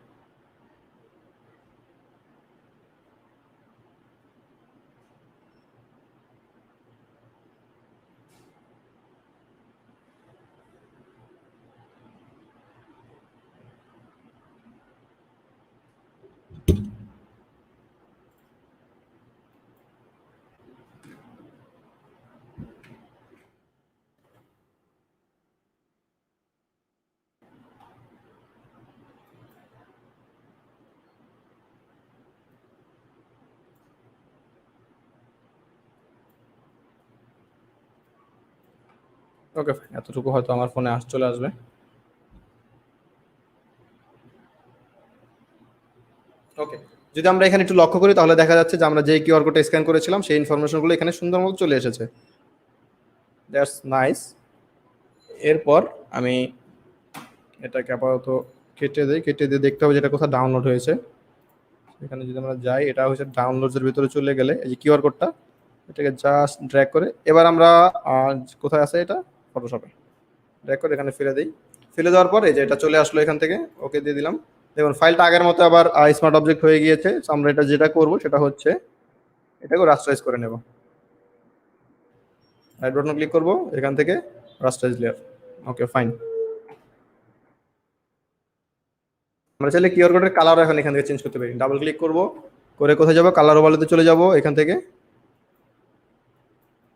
ওকে, এতটুকু হয়তো আমার ফোনে চলে আসবে। ওকে, যদি আমরা এখানে একটু লক্ষ্য করি তাহলে দেখা যাচ্ছে যে আমরা যে কিউআর কোডটা স্ক্যান করেছিলাম সেই ইনফরমেশনগুলো এখানে সুন্দর মতো চলে এসেছে। That's nice. এরপর আমি এটাকে আপাতত কেটে দিই, কেটে দিয়ে দেখতে হবে যেটা কোথাও ডাউনলোড হয়েছে। এখানে যদি আমরা যাই, এটা হচ্ছে ডাউনলোডসের ভিতরে চলে গেলে এই যে কিউআর কোডটা, এটাকে জাস্ট ড্র্যাগ করে এবার আমরা কোথায় আছে এটা, ফটোশপে ড্র্যাগ করে এখানে ফেলে দিই। ফেলে দেওয়ার পরে যে এটা চলে আসলো এখান থেকে, ওকে দিয়ে দিলাম। দেখুন ফাইলটা আগের মতো আবার স্মার্ট অবজেক্ট হয়ে গিয়েছে। আমরা এটা যেটা করব সেটা হচ্ছে এটাকে রাস্টারাইজ করে নেব। রাইট বাটন ক্লিক করব, এখান থেকে রাস্টারাইজ লেয়ার। Okay fine. আমরা চাইলে কিউআর কোডের কালার এখন এখান থেকে চেঞ্জ করতে পারি। ডাবল ক্লিক করব, করে কোথায় যাব, কালার ওভারলেতে চলে যাব এখান থেকে।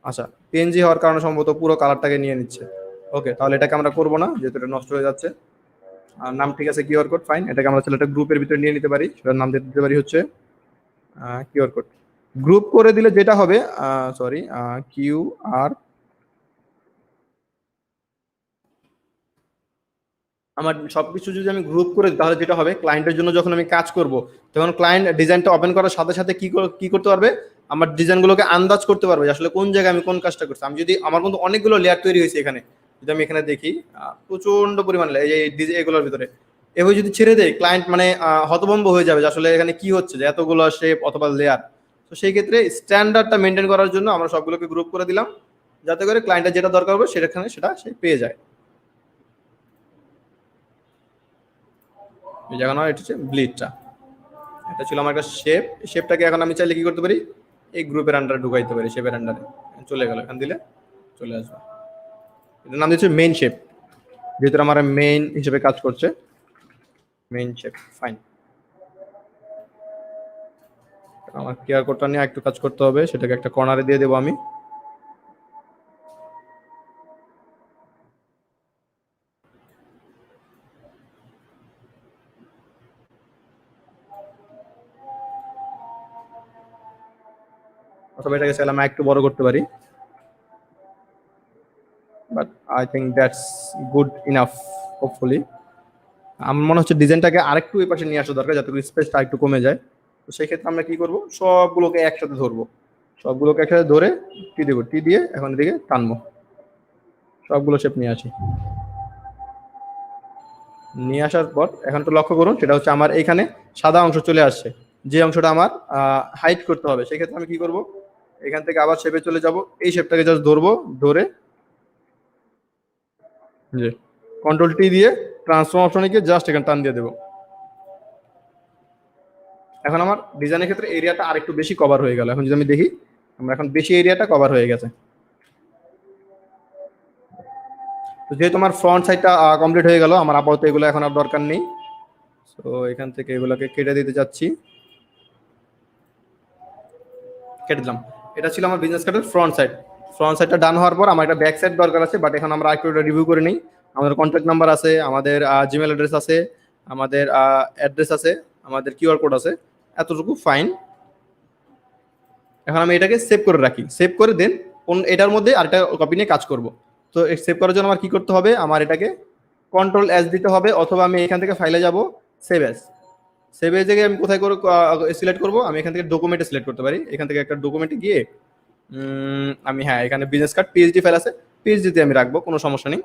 আচ্ছা, পিএনজি হওয়ার কারণে সম্ভবত পুরো কালারটাকে নিয়ে নিচ্ছে। ওকে, তাহলে এটাকে আমরা করবো না যেহেতু এটা নষ্ট হয়ে যাচ্ছে। আর নাম ঠিক আছে কিউআর কোড, ফাইন। এটাকে আমরা চাইলে একটা গ্রুপের ভিতরে নিয়ে নিতে পারি, সেটার নাম দিতে পারি হচ্ছে কিউআর কোড। গ্রুপ করে দিলে যেটা হবে, সরি, কিউআর, আমার সবকিছু যদি আমি গ্রুপ করে দিই তাহলে যেটা হবে, ক্লায়েন্টের জন্য যখন আমি কাজ করব তখন ক্লায়েন্ট ডিজাইনটা ওপেন করার সাথে সাথে কি করতে পারবে, আমার ডিজাইনগুলোকে আন্দাজ করতে পারবে যে আসলে কোন জায়গায় আমি কোন কাজটা করছি। আমি যদি, আমার কিন্তু অনেকগুলো লেয়ার তৈরি হয়েছে এখানে, যদি আমি এখানে দেখি প্রচন্ড পরিমাণ এগুলোর ভিতরে, এভাবে যদি ছেড়ে দেয় ক্লায়েন্ট মানে হতভম্ব হয়ে যাবে যে আসলে এখানে কি হচ্ছে, যে এতগুলো শেপ অথবা লেয়ার। তো সেই ক্ষেত্রে স্ট্যান্ডার্ডটা মেনটেন করার জন্য আমরা সবগুলোকে গ্রুপ করে দিলাম, যাতে করে ক্লায়েন্টের যেটা দরকার হবে সেটা সে পেয়ে যায়। এই জায়গা নয়, এটা হচ্ছে ব্লিডটা। এটা ছিল আমার একটা শেপ। শেপটাকে এখন আমি চাইলে কি করতে পারি, এই গ্রুপের আন্ডারে ঢুকাইতে পারি, শেপের আন্ডারে চলে গেল, এখান দিলে চলে আসবে। এটার নাম দিচ্ছে মেইন শেপ, যেহেতু আমার মেইন হিসেবে কাজ করছে। Main shape, fine. আমার কিউআর কোডটা নিয়ে একটু কাজ করতে হবে, সেটাকে একটা কর্নারে দিয়ে দেবো আমি। অথবা এটাকে চাইলে আমি একটু বড় করতে পারি, but I think that's good enough hopefully. আমার মনে হচ্ছে ডিজাইনটাকে আরেকটু এই পাশে নিয়ে আসা দরকার, যাতে করে স্পেসটা একটু কমে যায়। তো সেই ক্ষেত্রে আমরা কি করব, সবগুলোকে একসাথে ধরবো, সবগুলোকে একসাথে ধরে টি দেবো, টি দিয়ে এখন এদিকে টানবো, সবগুলো শেপ নিয়ে আসি। নিয়ে আসার পর এখন একটু লক্ষ্য করুন, সেটা হচ্ছে আমার এইখানে সাদা অংশ চলে আসছে, যে অংশটা আমার হাইড করতে হবে। সেই ক্ষেত্রে আমি কি করব, এখান থেকে আবার শেপে চলে যাব, এই শেপটাকে জাস্ট ধরবো, ধরে যে কন্ট্রোল টি দিয়ে ট্রান্সফর্ম অপশনে গিয়ে জাস্ট এখানে টান দিয়ে দেবো। এখন আমার ডিজাইনের ক্ষেত্রে এরিয়াটা আরেকটু বেশি কভার হয়ে গেল। এখন যদি আমি দেখি, আমরা এখন বেশি এরিয়াটা কভার হয়ে গেছে। তো যেহেতু আমার ফ্রন্ট সাইডটা কমপ্লিট হয়ে গেল, আমার আপাতত এগুলো এখন আর দরকার নেই। তো এখান থেকে এগুলোকে কেটে দিতে যাচ্ছি, কেটে দিলাম। এটা ছিল আমার বিজনেস কার্ডের ফ্রন্ট সাইড। ফ্রন্ট সাইডটা ডান হওয়ার পর আমার একটা ব্যাক সাইড দরকার আছে, বাট এখন আমরা একটু রিভিউ করে নিই। আমাদের কন্ট্যাক্ট নাম্বার আছে, আমাদের জিমেল অ্যাড্রেস আছে, আমাদের অ্যাড্রেস আছে, আমাদের কিউআর কোড আছে, এতটুকু ফাইন। এখন আমি এটাকে সেভ করে রাখি, সেভ করে দেন এটার মধ্যে আরেকটা কপি নিয়ে কাজ করব। তো সেভ করার জন্য আমার কি করতে হবে, আমার এটাকে কন্ট্রোল এস দিতে হবে, অথবা আমি এখান থেকে ফাইলে যাব, সেভ এস। সেভ এস থেকে আমি কোথায় করে সিলেক্ট করব, আমি এখান থেকে ডকুমেন্টে সিলেক্ট করতে পারি। এখান থেকে একটা ডকুমেন্টে গিয়ে আমি, হ্যাঁ, এখানে বিজনেস কার্ড পিএইচডি ফাইল আছে, পিএইচডিতে আমি রাখবো, কোনো সমস্যা নেই।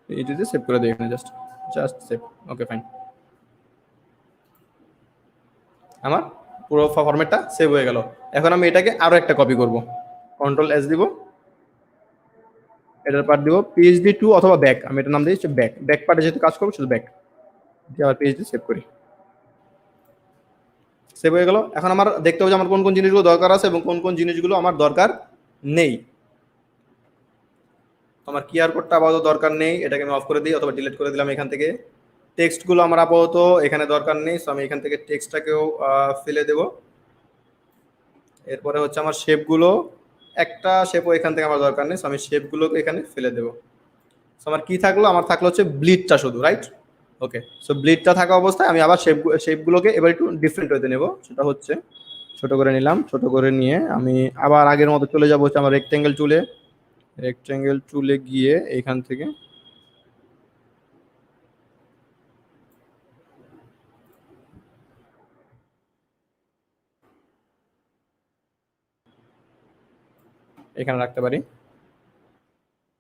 পিএইচডিতে সেভ করে দিই এখানে, জাস্ট সেভ। ওকে ফাইন, আমার পুরো ফরম্যাটটা সেভ হয়ে গেল। এখন আমি এটাকে আরো একটা কপি করব, কন্ট্রোল এস দিব, এটার পার্ট দিব পিএইচডি টু অথবা ব্যাক, আমি এটার নাম দিয়েছি ব্যাক। ব্যাক পার্টে যেহেতু কাজ করবো শুধু ব্যাক দিয়ে আবার পিএইচডি সেভ করি, সেভ হয়ে গেল। এখন আমার দেখতে হবে যে আমার কোন কোন জিনিসগুলো দরকার আছে এবং কোন কোন জিনিসগুলো আমার দরকার নেই। আমার কিউআর কোডটা আপাতত দরকার নেই, এটাকে আমি অফ করে দিই অথবা ডিলিট করে দিলাম এখান থেকে। টেক্সটগুলো আমার আপাতত এখানে দরকার নেই, সো আমি এখান থেকে টেক্সটটাকেও ফেলে দেব। এরপরে হচ্ছে আমার শেপগুলো, একটা শেপও এখান থেকে আমার দরকার নেই, সো আমি শেপগুলোকে এখানে ফেলে দেবো। সো আমার কি থাকলো, আমার থাকলো হচ্ছে ব্লিডটা শুধু, রাইট? ওকে, সো ব্লিডটা থাকা অবস্থায় আমি আবার শেপগুলোকে এবার একটু ডিফারেন্ট হতে নেব। সেটা হচ্ছে ছোট করে নিলাম, ছোট করে নিয়ে আমি আবার আগের মতো চলে যাবো হচ্ছে আমার রেক্টেঙ্গেল টুলে। রেক্টেঙ্গেল টুলে গিয়ে এখান থেকে এখানে রাখতে পারি।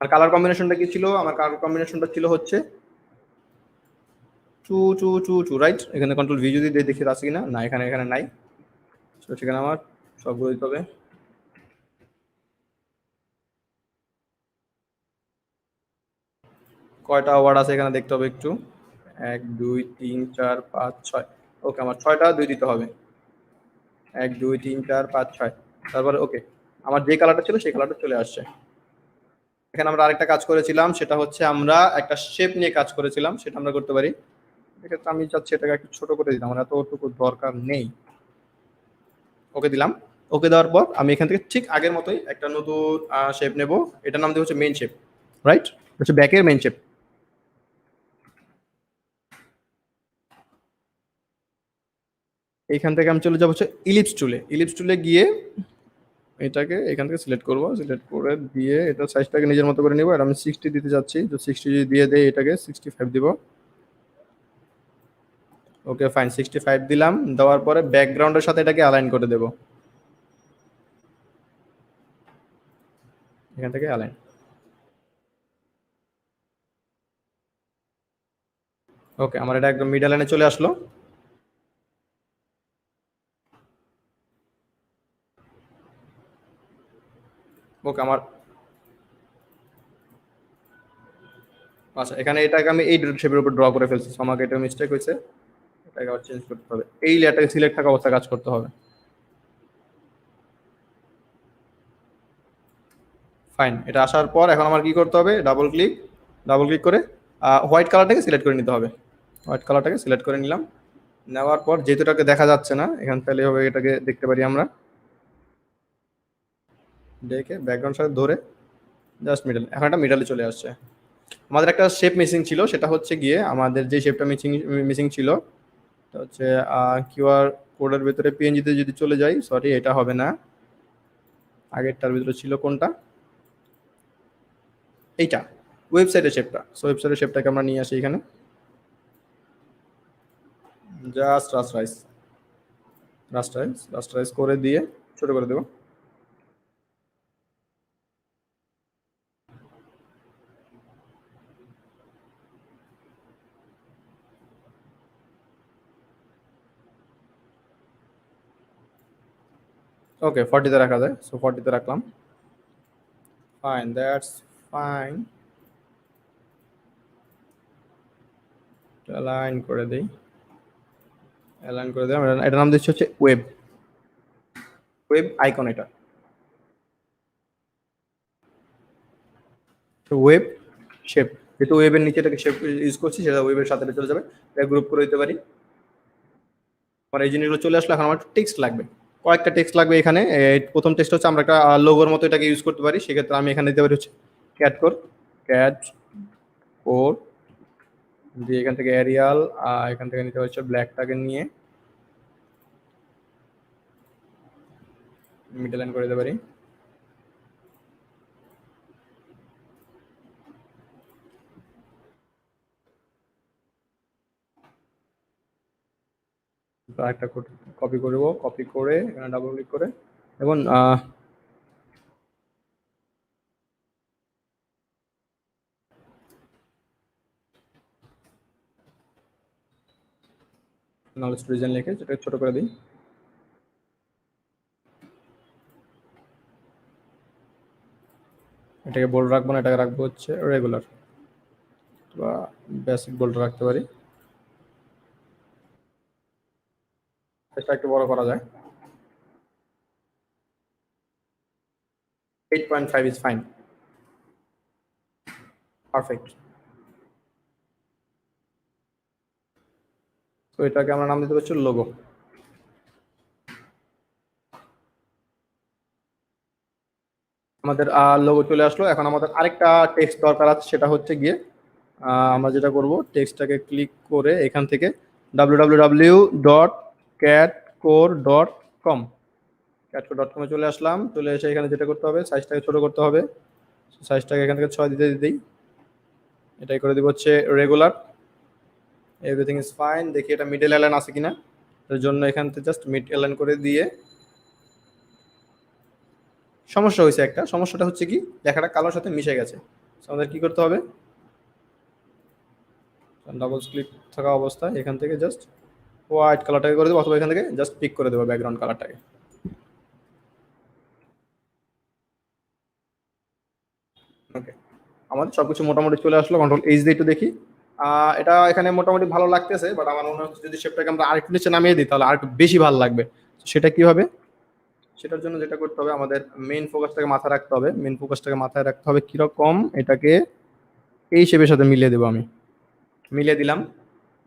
আর কালার কম্বিনেশনটা কি ছিল? আমার কালার কম্বিনেশনটা ছিল হচ্ছে two two two two, right? এখানে কন্ট্রোল ভি যদি দেখি আছে কিনা, না এখানে এখানে নাই। তো সেখানে আমার সবগুলো দিতে হবে। কয়টা ওয়ার্ড আছে এখানে দেখতে হবে একটু। 1 2 3 4 5 6। ওকে, আমার 6টা 2 দিতে হবে। 1 2 3 4 5 6। তারপরে ওকে, আমার যে কালারটা ছিল সেই কালারটা চলে আসছে। এখানে আমরা আরেকটা কাজ করেছিলাম, সেটা হচ্ছে আমরা একটা শেপ নিয়ে কাজ করেছিলাম, সেটা আমরা করতে পারি। এক্ষেত্রে আমি চাচ্ছি এটাকে একটু ছোট করে দিলাম, আমার এতটুকু দরকার নেই। ওকে দিলাম। ওকে দেওয়ার পর আমি এখান থেকে ঠিক আগের মতোই একটা নতুন শেপ নেব। এটার নাম দিয়ে হচ্ছে মেইন শেপ, রাইট? হচ্ছে ব্যাকের মেইন শেপ। এইখান থেকে আমি চলে যাবো হচ্ছে ইলিপস টুলে। ইলিপস টুলে গিয়ে এটাকে এখান থেকে সিলেক্ট করব, সিলেক্ট করে দিয়ে এটা সাইজটাকে নিজের মতো করে নিব। আর আমি 60 দিতে যাচ্ছি, তো 60 যদি দিয়ে দেই এটাকে 65 দিব। ওকে ফাইন, 65 দিলাম। দেওয়ার পরে ব্যাকগ্রাউন্ডের সাথে এটাকে অ্যালাইন করে দেব, এখান থেকে অ্যালাইন। ওকে, আমার এটা একদম মিডল লাইনে চলে আসলো। ওকে আমার আচ্ছা, এখানে এটাকে আমি এই শেপের উপর ড্র করে ফেলছি, so আমাকে এটা মিস্টেক হয়েছে, এটাকে আবার চেঞ্জ করতে হবে। এই লেয়ারটাকে সিলেক্ট থাকা অবস্থায় কাজ করতে হবে। ফাইন, এটা আসার পর এখন আমার কি করতে হবে? ডাবল ক্লিক করে হোয়াইট কালারটাকে সিলেক্ট করে নিতে হবে। হোয়াইট কালারটাকে সিলেক্ট করে নিলাম। নেওয়ার পর যেহেতু এটাকে দেখা যাচ্ছে না, এখান থেকে হবে এটাকে দেখতে পারি আমরা। দেখে ব্যাকগ্রাউন্ড সাথে ধরে জাস্ট মিডল, এখন একটা মিডলে চলে আসছে। আমাদের একটা শেপ মিসিং ছিল, সেটা হচ্ছে গিয়ে আমাদের যে শেপটা মিসিং মিসিং ছিল এটা হচ্ছে কিউআর কোডের ভিতরে পিএনজিতে যদি চলে যাই, সরি এটা হবে না, আগেরটার ভিতরে ছিল কোনটা, এইটা ওয়েবসাইটের শেপটা। সো ওয়েবসাইটের শেপটাকে আমরা নিয়ে আসি এখানে, জাস্ট রাস্টারাইজ করে দিয়ে ছোট করে দেবো। ওকে 40 তে রাখা যায়, সো 40 তে রাখলাম। Fine, that's fine. অ্যালাইন করে দিই, অ্যালাইন করে দিলাম। এটার নাম দিচ্ছি হচ্ছে ওয়েব, ওয়েব আইকন। এটা ওয়েব শেপ, যেহেতু ওয়েবের নিচে এটাকে শেপ ইউজ করছি, সেটা ওয়েবের সাথে চলে যাবে। এটা গ্রুপ করে দিতে পারি। আমার এই জিনিসগুলো চলে আসলে এখন আমার টেক্সট লাগবে, কয়েকটা টেক্সট লাগবে এখানে। প্রথম টেক্সট হচ্ছে আমরা একটা লোগোর মতো এটাকে ইউজ করতে পারি, সেক্ষেত্রে আমি এখানে দিতে পারি হচ্ছে ক্যাট কোর দিয়ে এখান থেকে এরিয়াল, এখান থেকে নিতে হচ্ছে ব্ল্যাকটাকে নিয়ে মিডল লাইন করে দিতে পারি। একটা কপি করব, কপি করে এখানে ডাবল ক্লিক করে এবং নলেজ রিজন লিখে সেটা ছোট করে দিই। এটাকে বোল্ড রাখবো না, এটাকে রাখবো হচ্ছে রেগুলার বা বেসিক বোল্ড রাখতে পারি। এটা একটু বড় করা যায়। 8.5 ইজ ফাইন, পারফেক্ট। তো এটাকে আমরা নাম দিতে পারছি লোগো। আমাদের লোগো চলে আসলো। এখন আমাদের আরেকটা টেক্সট দরকার আছে, সেটা হচ্ছে গিয়ে আমরা যেটা করব, টেক্সটটাকে ক্লিক করে এখান থেকে www.catcore.com, ক্যাটকো.com এ চলে আসলাম। চলে এসে এখানে যেটা করতে হবে, সাইজটাকে ছোট করতে হবে। সাইজটাকে এখান থেকে 6 দিতে দিতেই এটাই করে দিব হচ্ছে রেগুলার। Everything is fine. দেখি এটা মিডল অ্যালাইন আছে কিনা, এর জন্য এখান থেকে জাস্ট মিড অ্যালাইন করে দিয়ে, সমস্যা হয়েছে একটা। সমস্যাটা হচ্ছে কি, লেখাটা কালোর সাথে মিশে গেছে। আমাদের কি করতে হবে, ডাবল ক্লিক থাকা অবস্থায় এখান থেকে জাস্ট হোয়াইট কালারটাকে করে দেবো, অথবা এখান থেকে জাস্ট পিক করে দেবো ব্যাকগ্রাউন্ড কালারটাকে। ওকে, আমাদের সবকিছু মোটামুটি চলে আসলো। কন্ট্রোল এইচ দিয়ে একটু দেখি। এটা এখানে মোটামুটি ভালো লাগতেছে, বাট আমার মনে হচ্ছে যদি শেপটাকে আমরা আরেকটু নিচে নামিয়ে দিই তাহলে আরেকটু বেশি ভালো লাগবে। সেটা কি হবে, সেটার জন্য যেটা করতে হবে, আমাদের মেইন ফোকাসটাকে মাথায় রাখতে হবে। মেইন ফোকাসটাকে মাথায় রাখতে হবে কিরকম, এটাকে এই শেপের সাথে মিলিয়ে দেবো আমি। মিলিয়ে দিলাম।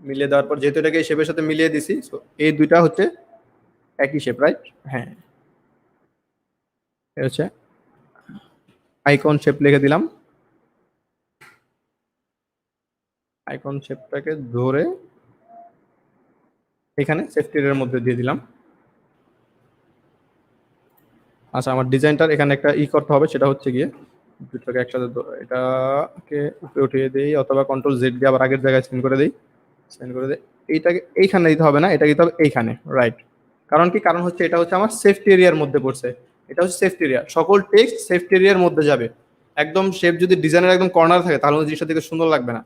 মিলিয়ে দেওয়ার পর যেহেতু এটাকে এই শেপের সাথে মিলিয়ে দিছি, তো এই দুইটা হচ্ছে একই শেপ, রাইট? হ্যাঁ, এটা হচ্ছে আইকন শেপ লিখে দিলাম। আইকন শেপটাকে ধরে এখানে সেফটি এর মধ্যে দিয়ে দিলাম। আচ্ছা, আমার ডিজাইনটার এখানে একটা করতে হবে, সেটা হচ্ছে গিয়ে দুটোকে একসাথে এটাকে উপরে উঠিয়ে দিই, অথবা কন্ট্রোল জেড দিয়ে আবার আগের জায়গায় সেন্ড করে দিই। সেন্ড করে দিই। এইটাকে এইখানে দিতে হবে না, এটা দিতে হবে এইখানে, রাইট? কারণ কি, কারণ হচ্ছে এটা হচ্ছে আমার সেফটি এরিয়ার মধ্যে পড়ছে। এটা হচ্ছে সেফটি এরিয়া, সকল টেক্সট সেফটি এরিয়ার মধ্যে যাবে। একদম শেপ যদি ডিজাইনের একদম কর্নার থাকে তাহলে জিনিসটা দেখে সুন্দর লাগবে না।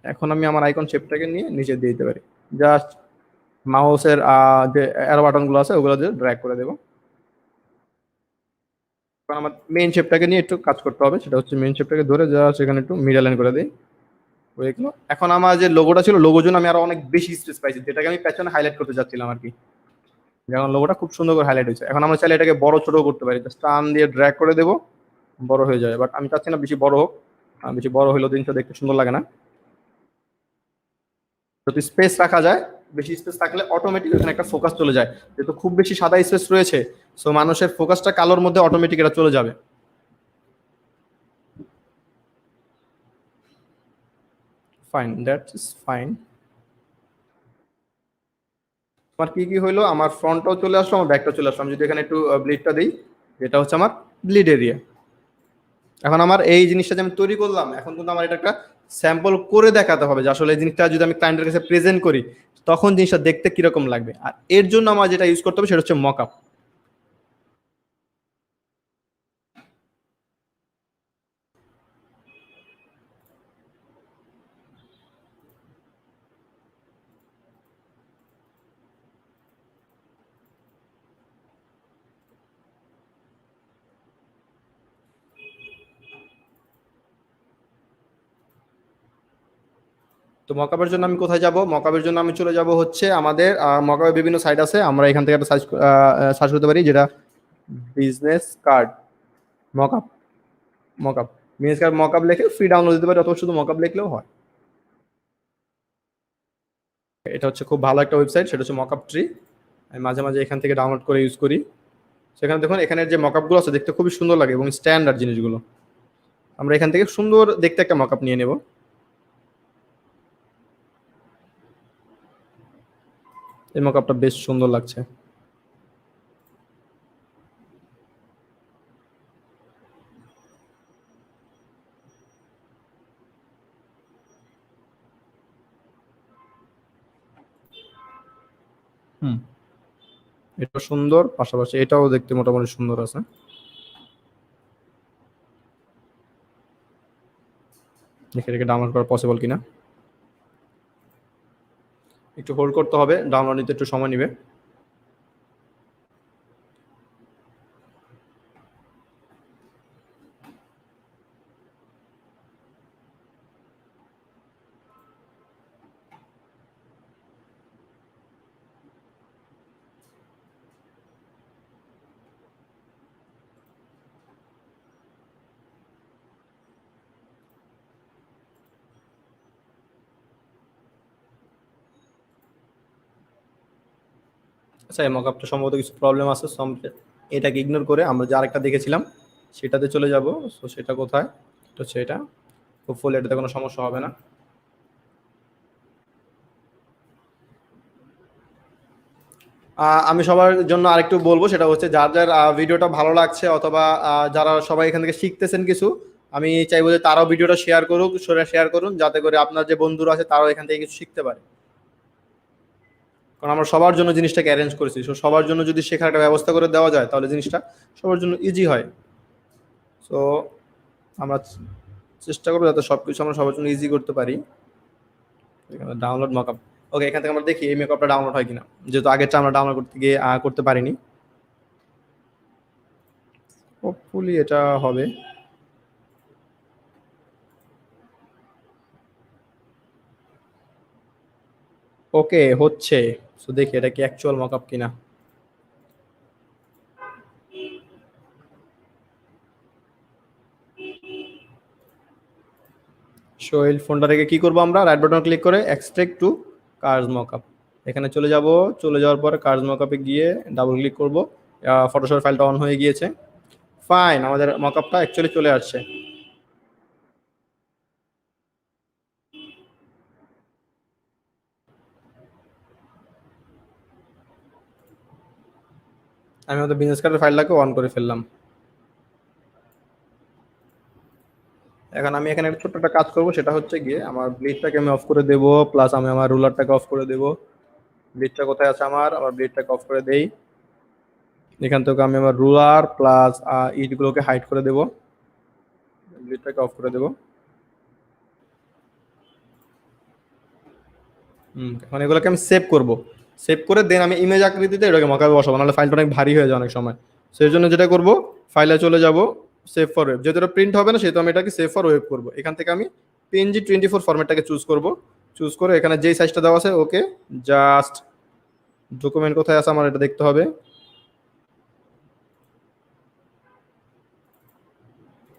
এখন আমি আমার আইকন শেপটাকে নিয়ে নিচে দিয়ে দিতে পারি। জাস্ট মাউসের যে অ্যারো বাটন গুলো আছে ওগুলো দিয়ে ড্র্যাগ করে দেবো। কারণ আমার মেইন শেপটাকে নিয়ে একটু কাজ করতে হবে, সেটা হচ্ছে মেইন শেপটাকে ধরে জাস্ট এখানে একটু মিডল লাইন করে দিই। হয়ে গেলো। এখন আমার যে লোগোটা ছিল, লোগোর জন্য আমি আরো অনেক বেশি স্পেস পাইছি, যেটাকে আমি পেছনে হাইলাইট করতে যাচ্ছিলাম আর কি। যেমন লোগোটা খুব সুন্দর করে হাইলাইট হয়েছে। এখন আমরা চাইলে এটাকে বড় ছোট করতে পারি, জাস্ট টান দিয়ে ড্র্যাগ করে দেবো, বড় হয়ে যাবে। বাট আমি চাচ্ছি না বেশি বড় হোক, বেশি বড় হলেও জিনিসটা দেখতে সুন্দর লাগে না। যদি স্পেস রাখা যায়, বেশি স্পেস থাকলে অটোমেটিক এখানে একটা ফোকাস চলে যায়। যেহেতু খুব বেশি সাদা স্পেস রয়েছে, সো মানুষের ফোকাসটা কালোর মধ্যে অটোমেটিক এটা চলে যাবে। Fine, that is fine. আমার কি কি হইলো, আমার ফ্রন্টটাও চলে আসলো, আমার ব্যাকটাও চলে আসলো। আমি যদি এখানে একটু ব্লিডটা দিই, এটা হচ্ছে আমার ব্লিড এরিয়া। এখন আমার এই জিনিসটা যে আমি তৈরি করলাম, এখন কিন্তু আমার এটা একটা স্যাম্পল করে দেখাতে হবে যে আসলে এই জিনিসটা যদি আমি ক্লায়েন্টের কাছে প্রেজেন্ট করি তখন জিনিসটা দেখতে কিরকম লাগবে। আর এর জন্য আমার যেটা ইউজ করতে হবে সেটা হচ্ছে মকআপ। তো মকআপের জন্য আমি কোথায় যাব, মকআপের জন্য আমি চলে যাব হচ্ছে আমাদের মকআপের বিভিন্ন সাইট আছে, আমরা এখান থেকে একটা সার্চ করতে পারি, যেটা business card mockup. Mockup, business card mockup লিখে ফ্রি ডাউনলোড দিতে পারি, অথবা শুধু মকআপ লিখলেও হয়। এটা হচ্ছে খুব ভালো একটা ওয়েবসাইট, সেটা হচ্ছে মকআপ ট্রি। আমি মাঝে মাঝে এখান থেকে ডাউনলোড করে ইউজ করি। সেখানে দেখুন এখানের যে মকআপগুলো আছে দেখতে খুবই সুন্দর লাগে এবং স্ট্যান্ডার্ড জিনিসগুলো। আমরা এখান থেকে সুন্দর দেখতে একটা মকআপ নিয়ে নেব। এই মকআপটা বেশ সুন্দর লাগছে। হুম, এটা সুন্দর, পাশাপাশি এটাও দেখতে মোটামুটি সুন্দর আছে। দেখে এটাকে ডাউনলোড করা পসিবল কিনা, একটু হোল্ড করতে হবে, ডাউনলোড নিতে একটু সময় নেবে। আচ্ছা, এই মকআপটা সম্ভবত কিছু প্রবলেম আছে, এটাকে ইগনোর করে আমরা যে আরেকটা দেখেছিলাম সেটাতে চলে যাব। সো সেটা কোথায়, এটা হচ্ছে এটা। হোপফুলি এটাতে কোনো সমস্যা হবে না। আমি সবার জন্য আরেকটু বলবো, সেটা হচ্ছে যার যার ভিডিওটা ভালো লাগছে অথবা যারা সবাই এখান থেকে শিখতেছেন কিছু, আমি চাইবো যে তারাও ভিডিওটা শেয়ার করুক, শেয়ার করুন, যাতে করে আপনার যে বন্ধুরা আছে তারাও এখান থেকে কিছু শিখতে পারে। কারণ আমরা সবার জন্য জিনিসটাকে অ্যারেঞ্জ করেছি, সো সবার জন্য যদি শেখার একটা ব্যবস্থা করে দেওয়া যায় তাহলে জিনিসটা সবার জন্য ইজি হয়। সো আমরা চেষ্টা করবো যাতে সবকিছু আমরা সবার জন্য ইজি করতে পারি। ডাউনলোড মকআপ, ওকে, এখান থেকে আমরা দেখি এই মেকআপটা ডাউনলোড হয় কিনা, যেহেতু আগেরটা আমরা ডাউনলোড করতে গিয়ে করতে পারিনি। হোপফুলি এটা হবে। ওকে, হচ্ছে। সো দেখি এটা কি অ্যাকচুয়াল মকআপ কিনা। সো এই ফোনটা থেকে কি করবো, আমরা রাইট বাটন ক্লিক করে এক্সট্রাক্ট টু কার্স মকআপ, এখানে চলে যাব। চলে যাওয়ার পর কার্স মকআপে গিয়ে ডাবল ক্লিক করব। ফটোশপ ফাইলটা অন হয়ে গিয়েছে। ফাইন, আমাদের মকআপটা অ্যাকচুয়ালি চলে আসছে। আমি আমাদের বিজনেস কার্ডের ফাইলটাকে অন করে ফেললাম। এখন আমি এখানে একটা ছোট্ট একটা কাজ করবো, সেটা হচ্ছে গিয়ে আমার ব্লিডটাকে আমি অফ করে দেবো, প্লাস আমি আমার রুলারটাকে অফ করে দেবো। ব্লিডটা কোথায় আছে, আমার ব্লিডটাকে অফ করে দেই। এখান থেকে আমি আমার রুলার প্লাস ইটগুলোকে হাইড করে দেবো, ব্লিডটাকে অফ করে দেবো। এখন এগুলোকে আমি সেভ করব। সেভ করে দেন আমি ইমেজ আকৃতিতে এটাকে মকাবে বসাবো, নাহলে ফাইলটা অনেক ভারী হয়ে যায় অনেক সময়। সেই জন্য যেটা করব, ফাইলে চলে যাব, সেভ ফর ওয়েব, যেহেতু এটা প্রিন্ট হবে না সেহেতু আমি এটাকে সেভ ফর ওয়েব করবো। এখান থেকে আমি PNG24 ফরম্যাটটাকে চুজ করব। চুজ করে এখানে যেই সাইজটা দেওয়া আছে, ওকে, জাস্ট ডকুমেন্ট কোথায় আছে আমার এটা দেখতে হবে।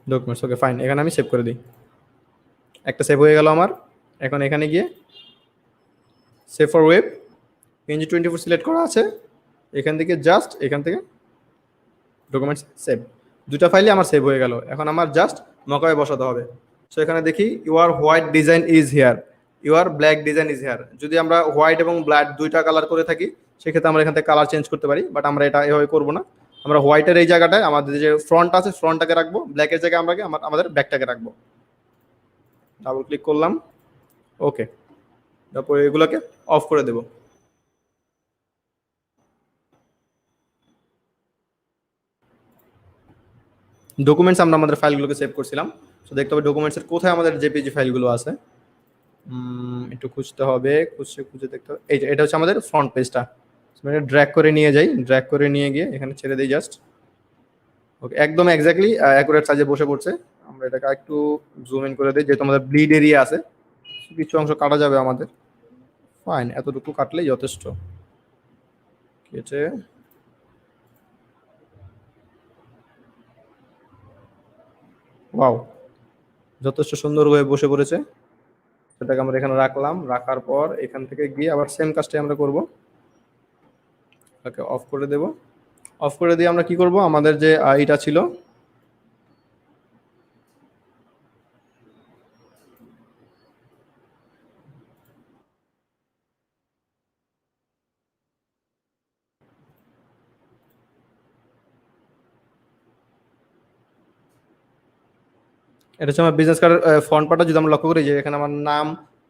ডকুমেন্টস, ওকে ফাইন, এখানে আমি সেভ করে দিই। একটা সেভ হয়ে গেল আমার। এখন এখানে গিয়ে save for web, PNG24 select করা আছে, এখান থেকে জাস্ট এখান থেকে ডকুমেন্টস সেভ, দুটা ফাইলে আমার সেভ হয়ে গেল। এখন আমার জাস্ট মকাবে বসাতে হবে। সো এখানে দেখি your white design is here, your black design is here. যদি আমরা হোয়াইট এবং ব্ল্যাক দুইটা কালার করে থাকি সেক্ষেত্রে আমরা এখান থেকে কালার চেঞ্জ করতে পারি, বাট আমরা এটা এভাবে করবো না। আমরা হোয়াইটের এই জায়গাটায় আমাদের যে ফ্রন্ট আছে ফ্রন্টটাকে রাখবো, ব্ল্যাকের জায়গায় আমরা আমাদের ব্যাকটাকে রাখবো। ডাবল ক্লিক করলাম, ওকে, তারপর এগুলোকে অফ করে দেবো। ডকুমেন্টস আমরা আমাদের ফাইলগুলোকে সেভ করছিলাম, তো দেখতে হবে ডকুমেন্টসের কোথায় আমাদের জেপিজি ফাইলগুলো আছে। একটু খুঁজতে হবে, খুঁজে দেখতে হবে। এই যে এটা হচ্ছে আমাদের ফ্রন্ট পেজটা। ড্র্যাগ করে নিয়ে যাই, ড্র্যাগ করে নিয়ে গিয়ে এখানে ছেড়ে দিই জাস্ট। ওকে, একদম এক্স্যাক্টলি অ্যাকুরেট সাইজে বসে পড়ছে। আমরা এটাকে একটু জুম ইন করে দিই, যেহেতু আমাদের ব্লিড এরিয়া আছে, কিছু অংশ কাটা যাবে আমাদের। ফাইন, এতটুকু কাটলেই যথেষ্ট। কেটে ওয়াও, যথেষ্ট সুন্দর হয়ে বসে পড়েছে। সেটাকে আমরা এখানে রাখলাম, রাখার পর এখান থেকে গিয়ে আবার সেম কাজটাই আমরা করব। ওকে, অফ করে দেব। অফ করে দিয়ে আমরা কি করব, আমাদের যে এটা ছিল, এটা হচ্ছে আমার বিজনেস কার্ডের ফ্রন্ট পার্টটা। যদি আমরা লক্ষ্য করি যে এখানে আমার নাম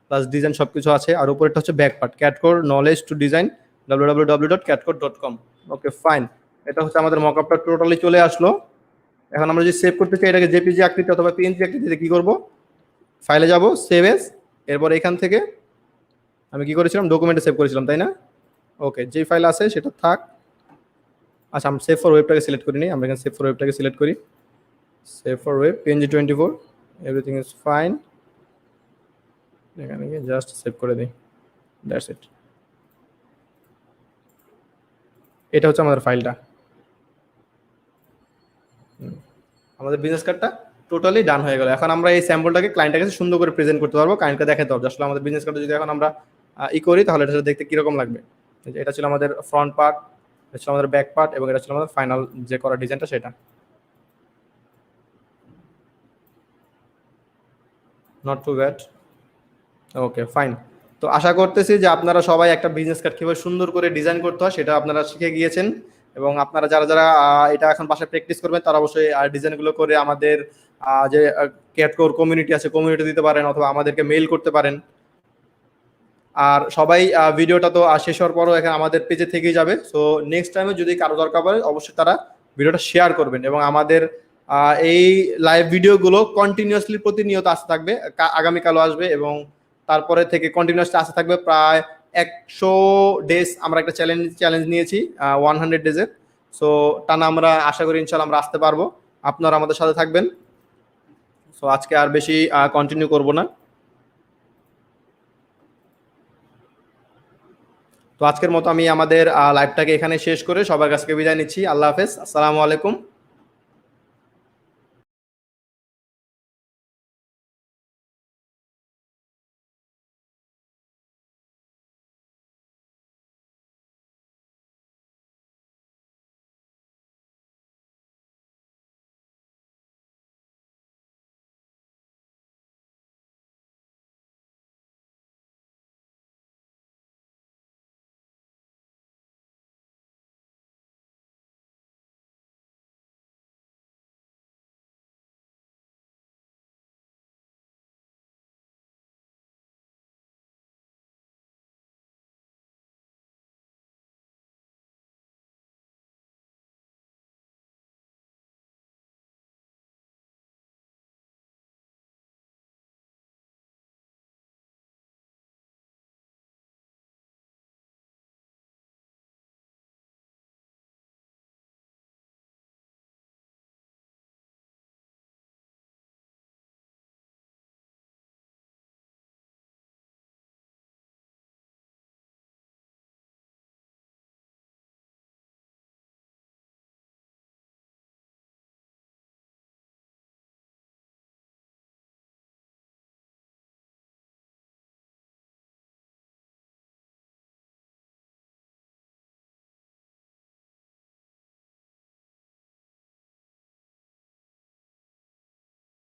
প্লাস ডিজাইন সবকিছু আছে, আর উপরেরটা হচ্ছে back part, Catcore knowledge to design www.catcore.com। Okay fine, এটা হচ্ছে আমাদের মকআপটা টোটালি চলে আসলো। এখন আমরা যদি সেভ করতে চাই এটাকে জেপিজি আকৃতি অথবা পিএনজি আকৃতিতে, কি করব, ফাইলে যাব, সেভ এস, এরপর এখান থেকে আমি কি করেছিলাম, ডকুমেন্টে সেভ করেছিলাম, তাই না? ওকে, যে ফাইল আছে সেটা থাক। আচ্ছা, আমি সেভ ফর ওয়েবটাকে সিলেক্ট করি নি, আমরা এখানে সেভ ফর ওয়েবটাকে সিলেক্ট করি। Save for web PNG24, everything is fine. এখানে গিয়ে জাস্ট সেভ করে দিই, দ্যাটস ইট। এটা হচ্ছে আমাদের ফাইলটা। আমাদের বিজনেস কার্ডটা টোটালি ডান হয়ে গেল। এখন আমরা এই স্যাম্পলটাকে ক্লায়েন্টের কাছে সুন্দর করে প্রেজেন্ট করতে পারবো, ক্লায়েন্টকে দেখাতে পারবো আসলে আমাদের বিজনেস কার্ডটা যদি এখন আমরা করি তাহলে এটা দেখতে কিরকম লাগবে। এটা ছিল আমাদের ফ্রন্ট পার্ট, এটা ছিল আমাদের ব্যাক পার্ট, এবং এটা ছিল আমাদের ফাইনাল যে করা ডিজাইনটা সেটা। Not too bad, okay fine. তো আশা করতেছি যে আপনারা সবাই একটা বিজনেস কার্ড কিভাবে সুন্দর করে ডিজাইন করতে হয় সেটা আপনারা শিখে গিয়েছেন, এবং আপনারা যারা যারা এটা এখন বাসায় প্র্যাকটিস করবেন তারা অবশ্যই ডিজাইনগুলো করে আমাদের যে ক্যাটকোর কমিউনিটি আছে কমিউনিটি দিতে পারেন, অথবা আমাদেরকে মেইল করতে পারেন। আর সবাই ভিডিওটা তো শেষ হওয়ার পরও এখানে আমাদের পেজে থেকেই যাবে। সো নেক্সট টাইমে যদি কারো দরকার পড়ে অবশ্যই তারা ভিডিওটা শেয়ার করবেন, এবং আমাদের এই লাইভ ভিডিওগুলো কন্টিনিউয়াসলি প্রতিনিয়ত আসতে থাকবে, আগামীকালও আসবে, এবং তারপরে থেকে কন্টিনিউয়াসলি আসতে থাকবে। প্রায় 100 ডেজ আমরা একটা চ্যালেঞ্জ নিয়েছি, 100 ডেজের। সো টানা আমরা আশা করি ইনশাল্লাহ আমরা আসতে পারবো, আপনারা আমাদের সাথে থাকবেন। সো আজকে আর বেশি কন্টিনিউ করব না। তো আজকের মতো আমি আমাদের লাইভটাকে এখানে শেষ করে সবার কাছে বিদায় নিচ্ছি। আল্লাহ হাফেজ, আসসালামু আলাইকুম।